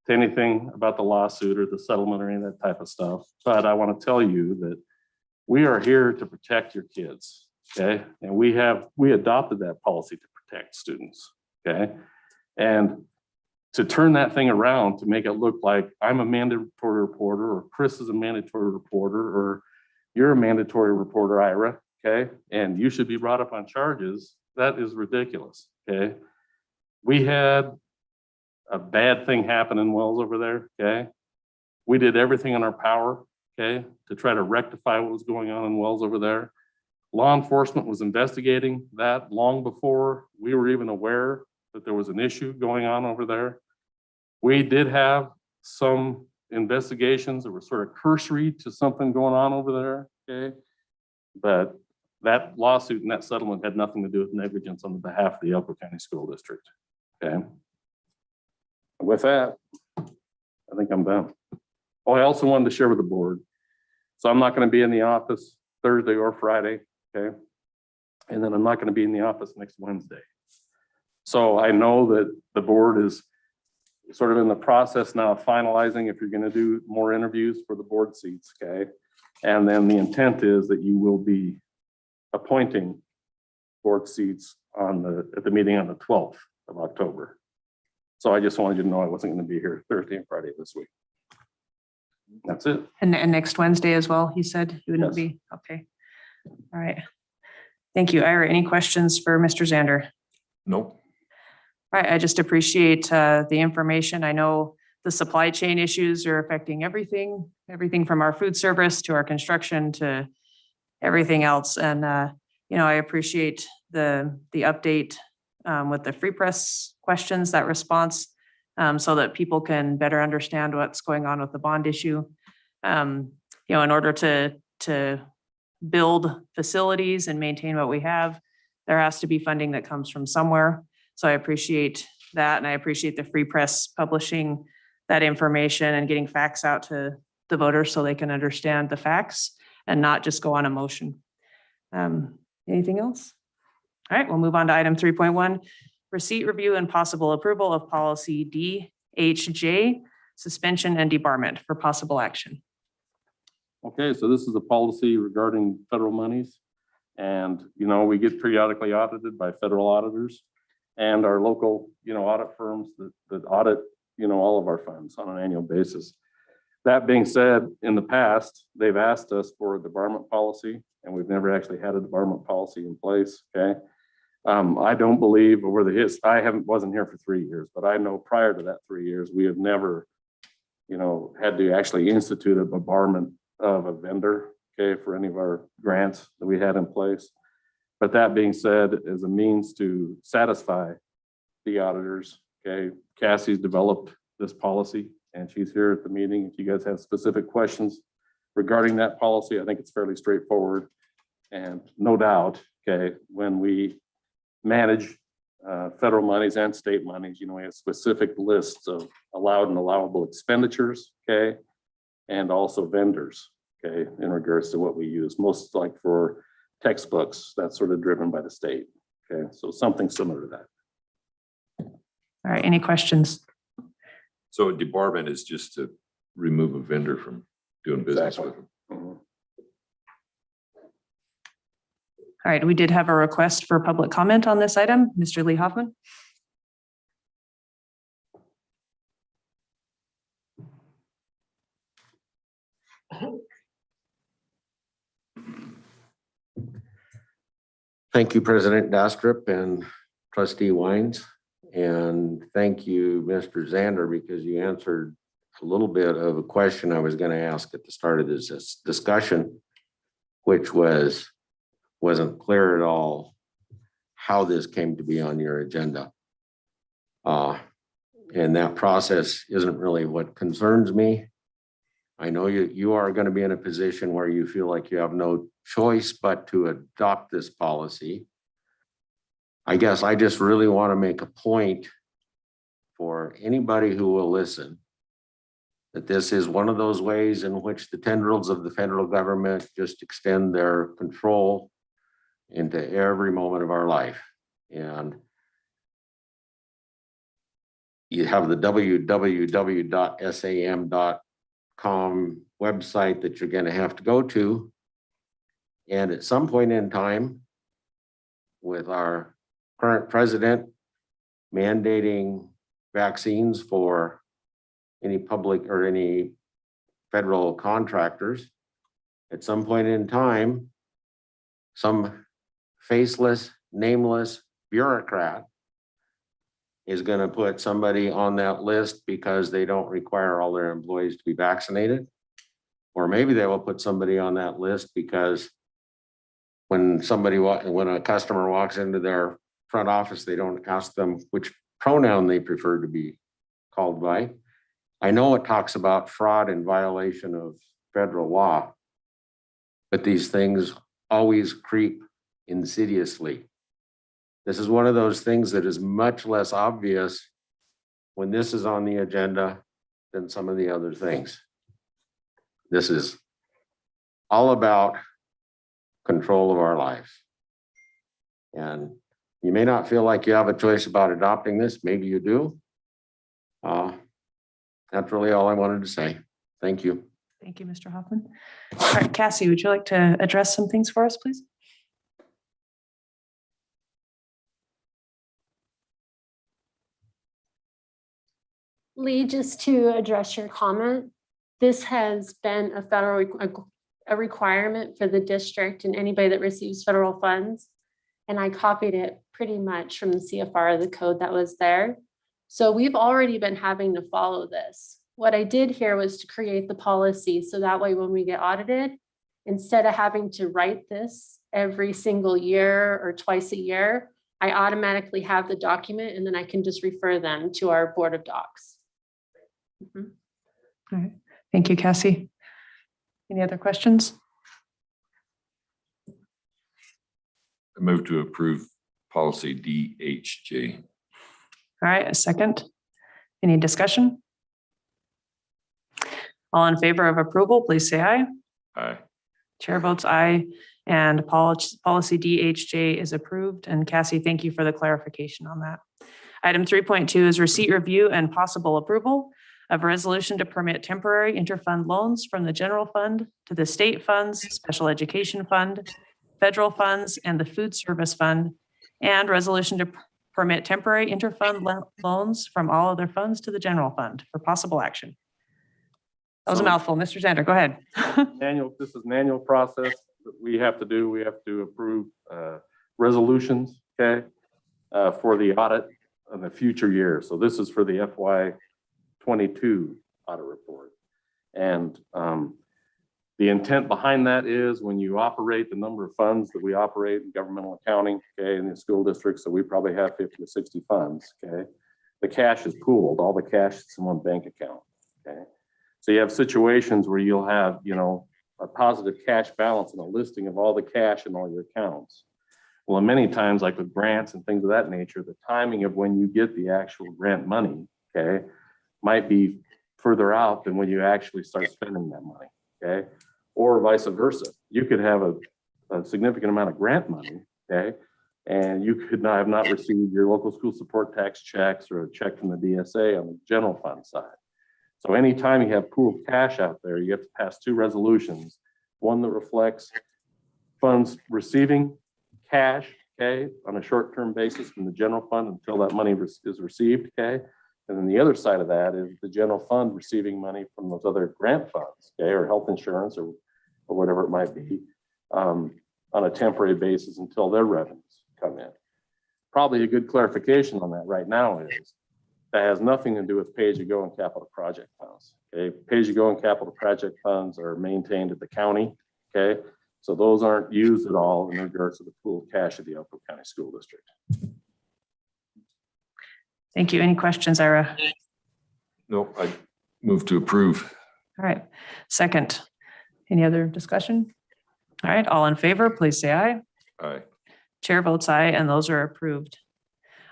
to anything about the lawsuit or the settlement or any of that type of stuff, but I want to tell you that we are here to protect your kids, okay? And we adopted that policy to protect students, okay? And to turn that thing around to make it look like I'm a mandatory reporter, or Chris is a mandatory reporter, or you're a mandatory reporter, Ira, okay? And you should be brought up on charges. That is ridiculous, okay? We had a bad thing happen in Wells over there, okay? We did everything in our power, okay, to try to rectify what was going on in Wells over there. Law enforcement was investigating that long before we were even aware that there was an issue going on over there. We did have some investigations that were sort of cursory to something going on over there, okay? But that lawsuit and that settlement had nothing to do with negligence on the behalf of the Elko County School District, okay? With that, I think I'm done. Oh, I also wanted to share with the board. So I'm not going to be in the office Thursday or Friday, okay? And then I'm not going to be in the office next Wednesday. So I know that the board is sort of in the process now of finalizing if you're going to do more interviews for the board seats, okay? And then the intent is that you will be appointing board seats at the meeting on the 12th of October. So I just wanted you to know I wasn't going to be here Thursday and Friday this week. That's it. And next Wednesday as well, he said he wouldn't Yes. be, okay. All right. Thank you. Ira, any questions for Mr. Zander? Nope. All right, I just appreciate the information. I know the supply chain issues are affecting everything from our food service to our construction to everything else. And, I appreciate the update with the free press questions, that response, so that people can better understand what's going on with the bond issue. In order to build facilities and maintain what we have, there has to be funding that comes from somewhere. So I appreciate that. And I appreciate the free press publishing that information and getting facts out to the voters so they can understand the facts and not just go on emotion. Anything else? All right, we'll move on to item 3.1, receipt, review, and possible approval of policy DHJ, suspension and debarment for possible action. Okay, so this is a policy regarding federal monies. And, we get periodically audited by federal auditors and our local, audit firms that audit, all of our funds on an annual basis. That being said, in the past, they've asked us for a debarment policy, and we've never actually had a debarment policy in place, okay? I don't believe over wasn't here for 3 years, but I know prior to that 3 years, we have never, had to actually institute a debarment of a vendor, okay, for any of our grants that we had in place. But that being said, as a means to satisfy the auditors, okay, Cassie's developed this policy and she's here at the meeting. If you guys have specific questions regarding that policy, I think it's fairly straightforward. And no doubt, okay, when we manage federal monies and state monies, we have specific lists of allowed and allowable expenditures, okay, and also vendors, okay, in regards to what we use, most like for textbooks, that's sort of driven by the state, okay, so something similar to that. All right, any questions? So a debarment is just to remove a vendor from doing business with them. All right, we did have a request for public comment on this item. Mr. Lee Hoffman. Thank you, President Dastrup and Trustee Wines. And thank you, Mr. Zander, because you answered a little bit of a question I was going to ask at the start of this discussion, which wasn't clear at all how this came to be on your agenda. And that process isn't really what concerns me. I know you are going to be in a position where you feel like you have no choice but to adopt this policy. I guess I just really want to make a point for anybody who will listen that this is one of those ways in which the tendrils of the federal government just extend their control into every moment of our life. And you have the www.sam.com website that you're going to have to go to. And at some point in time, with our current president mandating vaccines for any public or any federal contractors, at some point in time, some faceless, nameless bureaucrat is going to put somebody on that list because they don't require all their employees to be vaccinated. Or maybe they will put somebody on that list because when a customer walks into their front office, they don't ask them which pronoun they prefer to be called by. I know it talks about fraud and violation of federal law, but these things always creep insidiously. This is one of those things that is much less obvious when this is on the agenda than some of the other things. This is all about control of our lives. And you may not feel like you have a choice about adopting this. Maybe you do. That's really all I wanted to say. Thank you. Thank you, Mr. Hoffman. All right, Cassie, would you like to address some things for us, please? Lee, just to address your comment, this has been a federal a requirement for the district and anybody that receives federal funds. And I copied it pretty much from the CFR of the code that was there. So we've already been having to follow this. What I did here was to create the policy so that way when we get audited, instead of having to write this every single year or twice a year, I automatically have the document and then I can just refer them to our board of docs. All right. Thank you, Cassie. Any other questions? I move to approve policy DHJ. All right, a second. Any discussion? All in favor of approval, please say aye. Aye. Chair votes aye, and policy DHJ is approved. And Cassie, thank you for the clarification on that. Item 3.2 is receipt, review, and possible approval of a resolution to permit temporary interfund loans from the general fund to the state funds, special education fund, federal funds, and the food service fund, and resolution to permit temporary interfund loans from all other funds to the general fund for possible action. That was a mouthful. Mr. Zander, go ahead. This is an annual process that we have to do. We have to approve resolutions, okay, for the audit in the future year. So this is for the FY22 audit report. And the intent behind that is when you operate the number of funds that we operate in governmental accounting, okay, in the school districts, so we probably have 50 to 60 funds, okay. The cash is pooled, all the cash is in one bank account, okay. So you have situations where you'll have, you know, a positive cash balance and a listing of all the cash in all your accounts. Well, many times, like with grants and things of that nature, the timing of when you get the actual grant money, okay, might be further out than when you actually start spending that money, okay? Or vice versa. You could have a significant amount of grant money, okay? And you could not have not received your local school support tax checks or a check from the DSA on the general fund side. So anytime you have pooled cash out there, you have to pass two resolutions. One that reflects funds receiving cash, okay, on a short-term basis from the general fund until that money is received, okay? And then the other side of that is the general fund receiving money from those other grant funds, okay, or health insurance or whatever it might be, on a temporary basis until their revenues come in. Probably a good clarification on that right now is that has nothing to do with pay-as-you-go and capital project funds. Okay, pay-as-you-go and capital project funds are maintained at the county. Okay, so those aren't used at all in regards to the pool of cash of the Elko County School District. Thank you. Any questions, Ira? No, I move to approve. All right, second. Any other discussion? All right, all in favor, please say aye. Aye. Chair votes aye, and those are approved.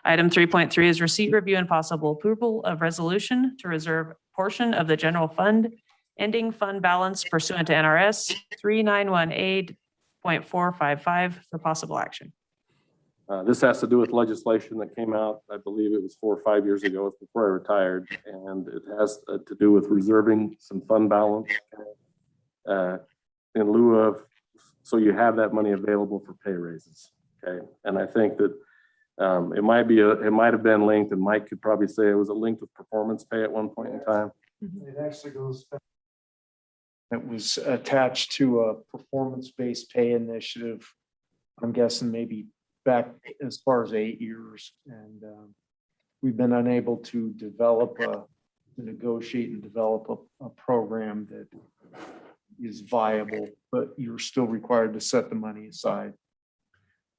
Item 3.3 is receipt, review, and possible approval of resolution to reserve portion of the general fund ending fund balance pursuant to NRS 3918.455 for possible action. This has to do with legislation that came out, I believe it was 4 or 5 years ago, it's before I retired, and it has to do with reserving some fund balance in lieu of, so you have that money available for pay raises. Okay, and I think that it might have been linked, and Mike could probably say it was a linked with performance pay at one point in time. It actually goes back. It was attached to a performance-based pay initiative. I'm guessing maybe back as far as 8 years. And we've been unable to negotiate and develop a program that is viable, but you're still required to set the money aside.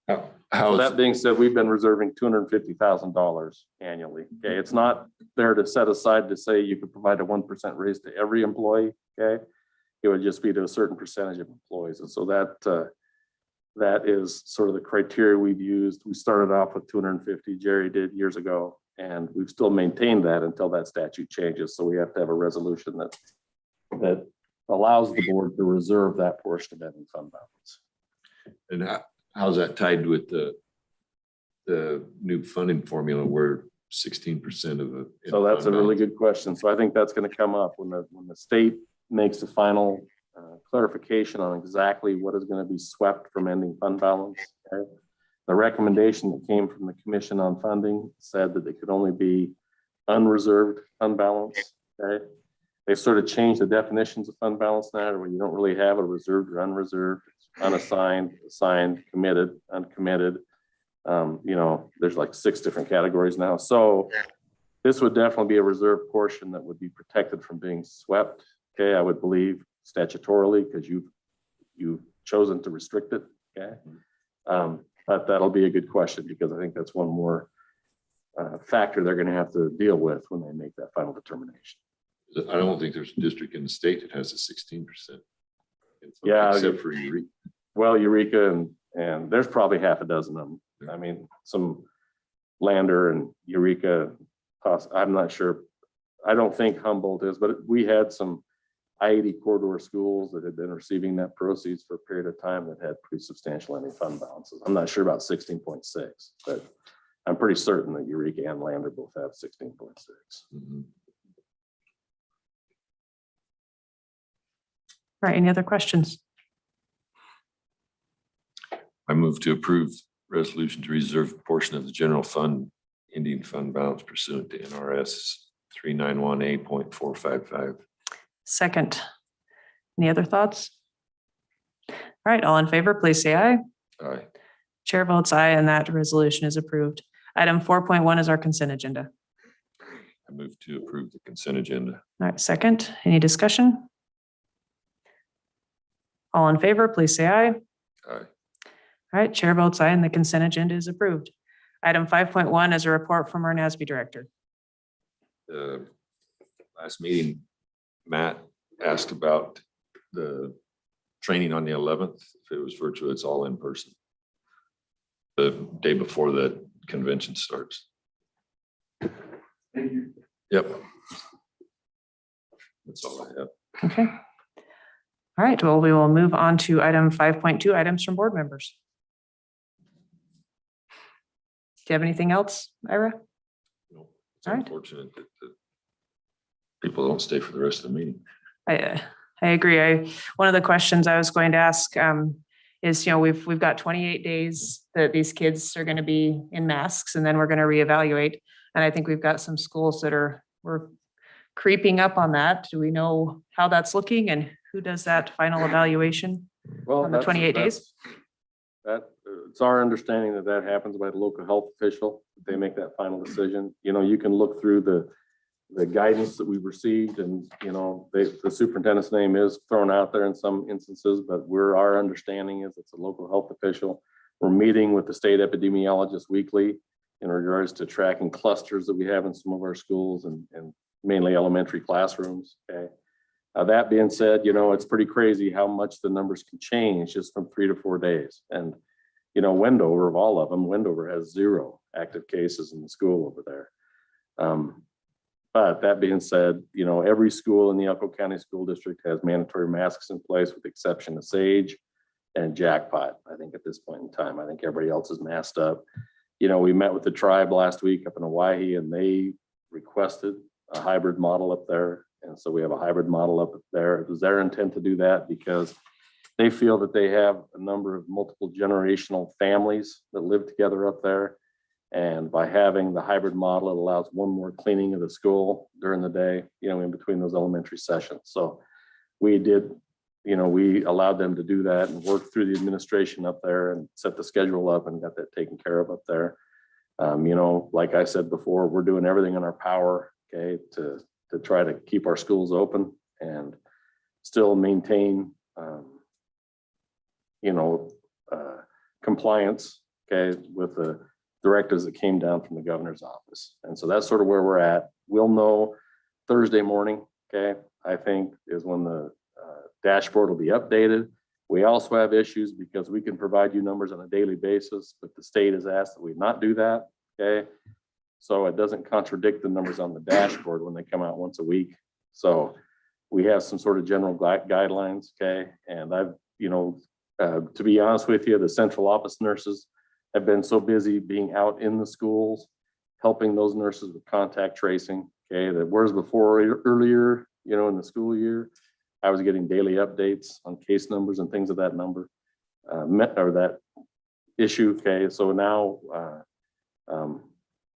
So that being said, we've been reserving $250,000 annually. Okay, it's not there to set aside to say you could provide a 1% raise to every employee. Okay, it would just be to a certain percentage of employees, and so that is sort of the criteria we've used. We started off with 250. Jerry did years ago, and we've still maintained that until that statute changes. So we have to have a resolution that allows the board to reserve that portion of ending fund balance. And how's that tied with the new funding formula where 16% of the? So that's a really good question. So I think that's going to come up when the state makes the final clarification on exactly what is going to be swept from ending fund balance. Okay? The recommendation that came from the Commission on Funding said that it could only be unreserved fund balance, okay? They sort of changed the definitions of fund balance now, where you don't really have a reserved or unreserved, unassigned, assigned, committed, uncommitted. You know, there's like 6 different categories now. So this would definitely be a reserved portion that would be protected from being swept. Okay, I would believe statutorily, because you've chosen to restrict it. Okay. But that'll be a good question, because I think that's one more factor they're going to have to deal with when they make that final determination. I don't think there's a district in the state that has a 16%. Yeah, except for Eureka. Well, Eureka and there's probably half a dozen of them. I mean, some Lander and Eureka, I'm not sure. I don't think Humboldt is, but we had some I-80 corridor schools that had been receiving net proceeds for a period of time that had pretty substantial ending fund balances. I'm not sure about 16.6, but I'm pretty certain that Eureka and Lander both have 16.6. Mhm. Right, any other questions? I move to approve resolution to reserve a portion of the general fund ending fund balance pursuant to NRS 391A.455. Second. Any other thoughts? All right, all in favor, please say aye. Aye. Chair votes aye, and that resolution is approved. Item 4.1 is our consent agenda. I move to approve the consent agenda. All right, second, any discussion? All in favor, please say aye. Aye. All right, chair votes aye, and the consent agenda is approved. Item 5.1 is a report from our NASB director. Last meeting, Matt asked about the training on the 11th. If it was virtual, it's all in person. The day before the convention starts. Thank you. Yep. That's all I have. Okay. All right, well, we will move on to item 5.2, items from board members. Do you have anything else, Ira? No, it's All right. unfortunate that the people don't stay for the rest of the meeting. I agree. One of the questions I was going to ask is, you know, we've got 28 days that these kids are going to be in masks, and then we're going to reevaluate. And I think we've got some schools that we're creeping up on that. Do we know how that's looking, and who does that final evaluation Well, on the 28 days? It's our understanding that that happens by the local health official. They make that final decision. You know, you can look through the guidance that we've received, and, you know, the superintendent's name is thrown out there in some instances, but our understanding is it's a local health official. We're meeting with the state epidemiologist weekly in regards to tracking clusters that we have in some of our schools and mainly elementary classrooms. Okay. That being said, you know, it's pretty crazy how much the numbers can change just from 3 to 4 days. And, you know, Wendover, of all of them, Wendover has 0 active cases in the school over there. But that being said, you know, every school in the Elko County School District has mandatory masks in place, with the exception of Sage and Jackpot. I think at this point in time, I think everybody else is masked up. You know, we met with the tribe last week up in Hawaii, and they requested a hybrid model up there. And so we have a hybrid model up there. It was their intent to do that because they feel that they have a number of multiple generational families that live together up there. And by having the hybrid model, it allows one more cleaning of the school during the day, you know, in between those elementary sessions. So we did, you know, we allowed them to do that and work through the administration up there and set the schedule up and got that taken care of up there. You know, like I said before, we're doing everything in our power, okay, to try to keep our schools open and still maintain, you know, compliance, okay, with the directives that came down from the governor's office. And so that's sort of where we're at. We'll know Thursday morning, okay, I think is when the dashboard will be updated. We also have issues because we can provide you numbers on a daily basis, but the state has asked that we not do that, okay? So it doesn't contradict the numbers on the dashboard when they come out once a week. So we have some sort of general guidelines, okay? And I've, you know, to be honest with you, the central office nurses have been so busy being out in the schools, helping those nurses with contact tracing, okay? That whereas before, earlier, you know, in the school year, I was getting daily updates on case numbers and things of that number, or that issue, okay? So now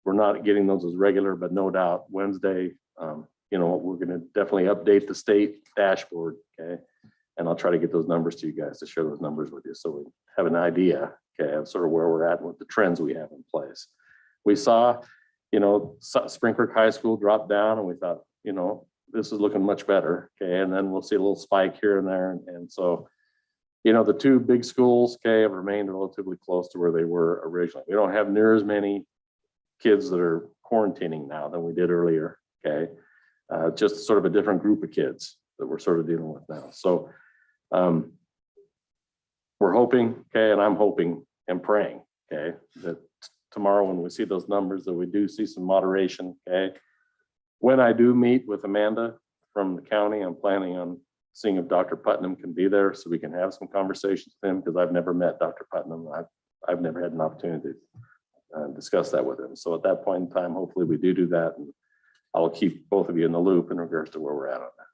we're not getting those as regular, but no doubt Wednesday, we're gonna definitely update the state dashboard, okay? And I'll try to get those numbers to you guys to share those numbers with you so we have an idea, okay, of sort of where we're at and what the trends we have in place. We saw, Spring Creek High School drop down and we thought, this is looking much better, okay? And then we'll see a little spike here and there. And so, the two big schools, okay, have remained relatively close to where they were originally. We don't have near as many kids that are quarantining now than we did earlier, okay? Just sort of a different group of kids that we're sort of dealing with now. So we're hoping, okay, and I'm hoping and praying, okay, that tomorrow when we see those numbers that we do see some moderation, okay? When I do meet with Amanda from the county, I'm planning on seeing if Dr. Putnam can be there so we can have some conversations with him because I've never met Dr. Putnam. I've never had an opportunity to discuss that with him. So at that point in time, hopefully we do that, and I'll keep both of you in the loop in regards to where we're at on that.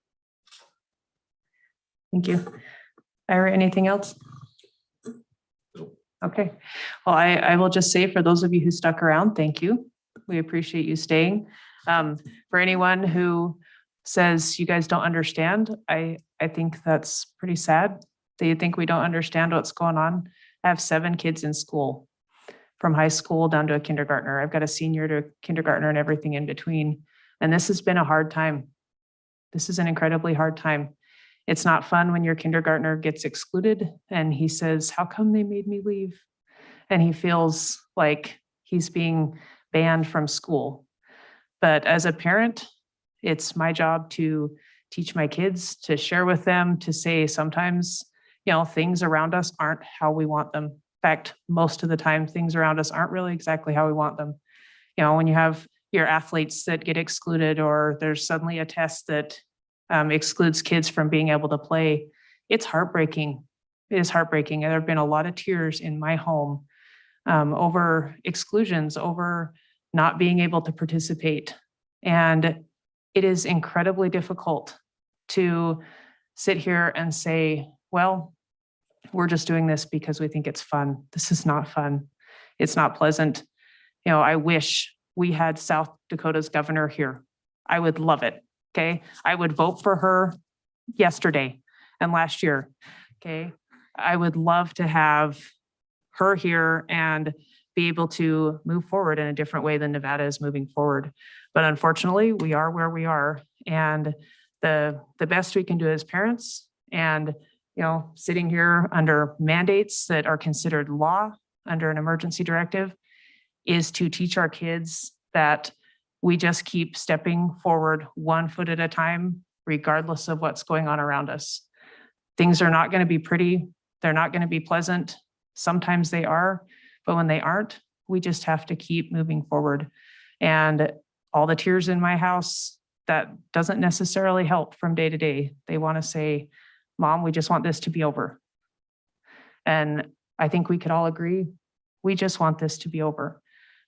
Thank you. Ira, anything else? Okay. Well, I will just say for those of you who stuck around, thank you. We appreciate you staying. For anyone who says you guys don't understand, I think that's pretty sad. They think we don't understand what's going on. I have 7 kids in school, from high school down to a kindergartner. I've got a senior to a kindergartner and everything in between. And this has been a hard time. This is an incredibly hard time. It's not fun when your kindergartner gets excluded and he says, how come they made me leave? And he feels like he's being banned from school. But as a parent, it's my job to teach my kids, to share with them, to say sometimes, things around us aren't how we want them. In fact, most of the time, things around us aren't really exactly how we want them. When you have your athletes that get excluded, or there's suddenly a test that excludes kids from being able to play, it's heartbreaking. It is heartbreaking. There have been a lot of tears in my home over exclusions, over not being able to participate. And it is incredibly difficult to sit here and say, well, we're just doing this because we think it's fun. This is not fun. It's not pleasant. I wish we had South Dakota's governor here. I would love it. Okay. I would vote for her yesterday and last year. Okay. I would love to have her here and be able to move forward in a different way than Nevada is moving forward. But unfortunately, we are where we are. And the best we can do as parents, and sitting here under mandates that are considered law under an emergency directive, is to teach our kids that we just keep stepping forward 1 foot at a time, regardless of what's going on around us. Things are not going to be pretty. They're not going to be pleasant. Sometimes they are, but when they aren't, we just have to keep moving forward. And all the tears in my house, that doesn't necessarily help from day to day. They want to say, Mom, we just want this to be over. And I think we could all agree, we just want this to be over.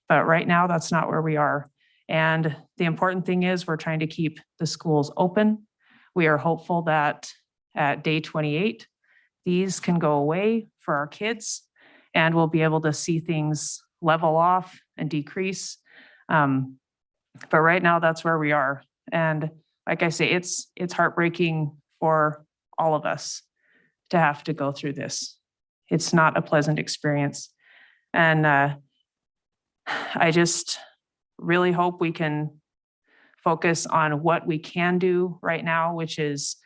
But right now, that's not where we are. And the important thing is we're trying to keep the schools open. We are hopeful that at day 28, these can go away for our kids and we'll be able to see things level off and decrease. But right now, that's where we are. And like I say, it's heartbreaking for all of us to have to go through this. It's not a pleasant experience. And I just really hope we can focus on what we can do right now, which is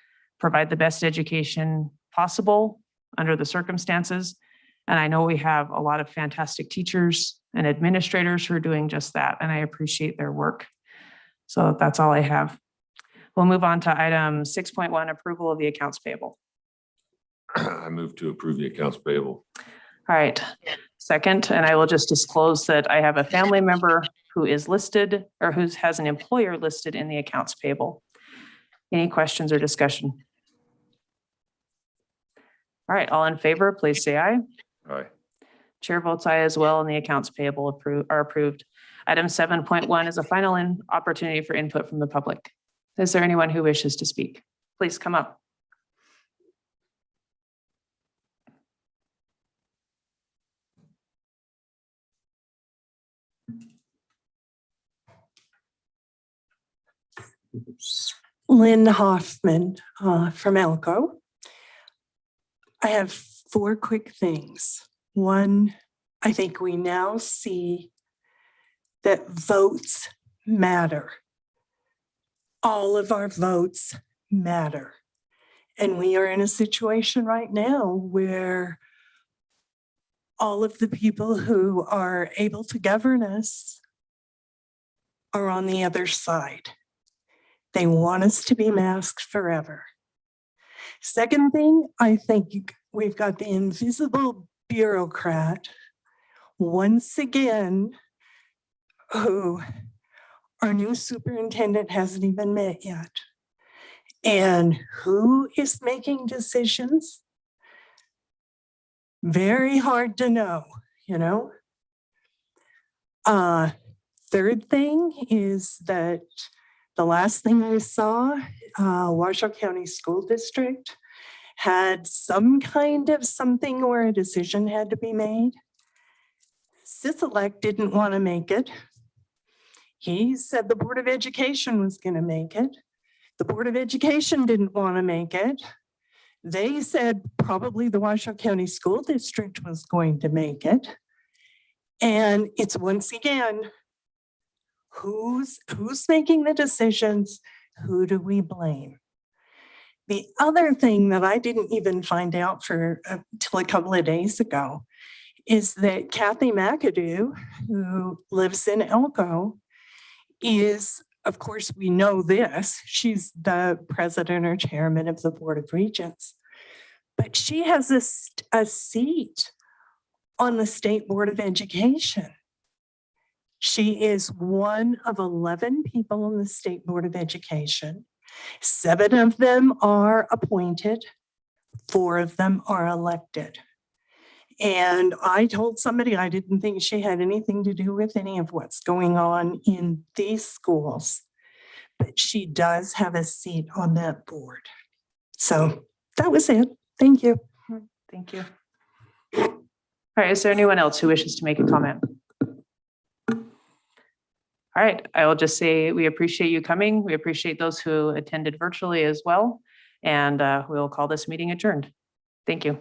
provide the best education possible under the circumstances. And I know we have a lot of fantastic teachers and administrators who are doing just that, and I appreciate their work. So that's all I have. We'll move on to item 6.1, approval of the accounts payable. I move to approve the accounts payable. All right, second, and I will just disclose that I have a family member who is listed or who has an employer listed in the accounts payable. Any questions or discussion? All right, all in favor, please say aye. Aye. Chair votes aye as well, and the accounts payable are approved. Item 7.1 is a final opportunity for input from the public. Is there anyone who wishes to speak? Please come up. Lynn Hoffman from Elko. I have 4 quick things. One, I think we now see that votes matter. All of our votes matter. And we are in a situation right now where all of the people who are able to govern us are on the other side. They want us to be masked forever. Second thing, I think we've got the invisible bureaucrat once again, who our new superintendent hasn't even met yet. And who is making decisions? Very hard to know, you know? Third thing is that the last thing I saw, Washoe County School District had some kind of something where a decision had to be made. Sisolak didn't want to make it. He said the Board of Education was going to make it. The Board of Education didn't want to make it. They said probably the Washoe County School District was going to make it. And it's once again, who's making the decisions? Who do we blame? The other thing that I didn't even find out for till a couple of days ago is that Kathy McAdoo, who lives in Elko, is, of course, we know this, she's the president or chairman of the Board of Regents, but she has a seat on the State Board of Education. She is one of 11 people on the State Board of Education. 7 of them are appointed, 4 of them are elected. And I told somebody I didn't think she had anything to do with any of what's going on in these schools, but she does have a seat on that board. So that was it. Thank you. Thank you. All right, is there anyone else who wishes to make a comment? All right, I will just say we appreciate you coming. We appreciate those who attended virtually as well. And we'll call this meeting adjourned. Thank you.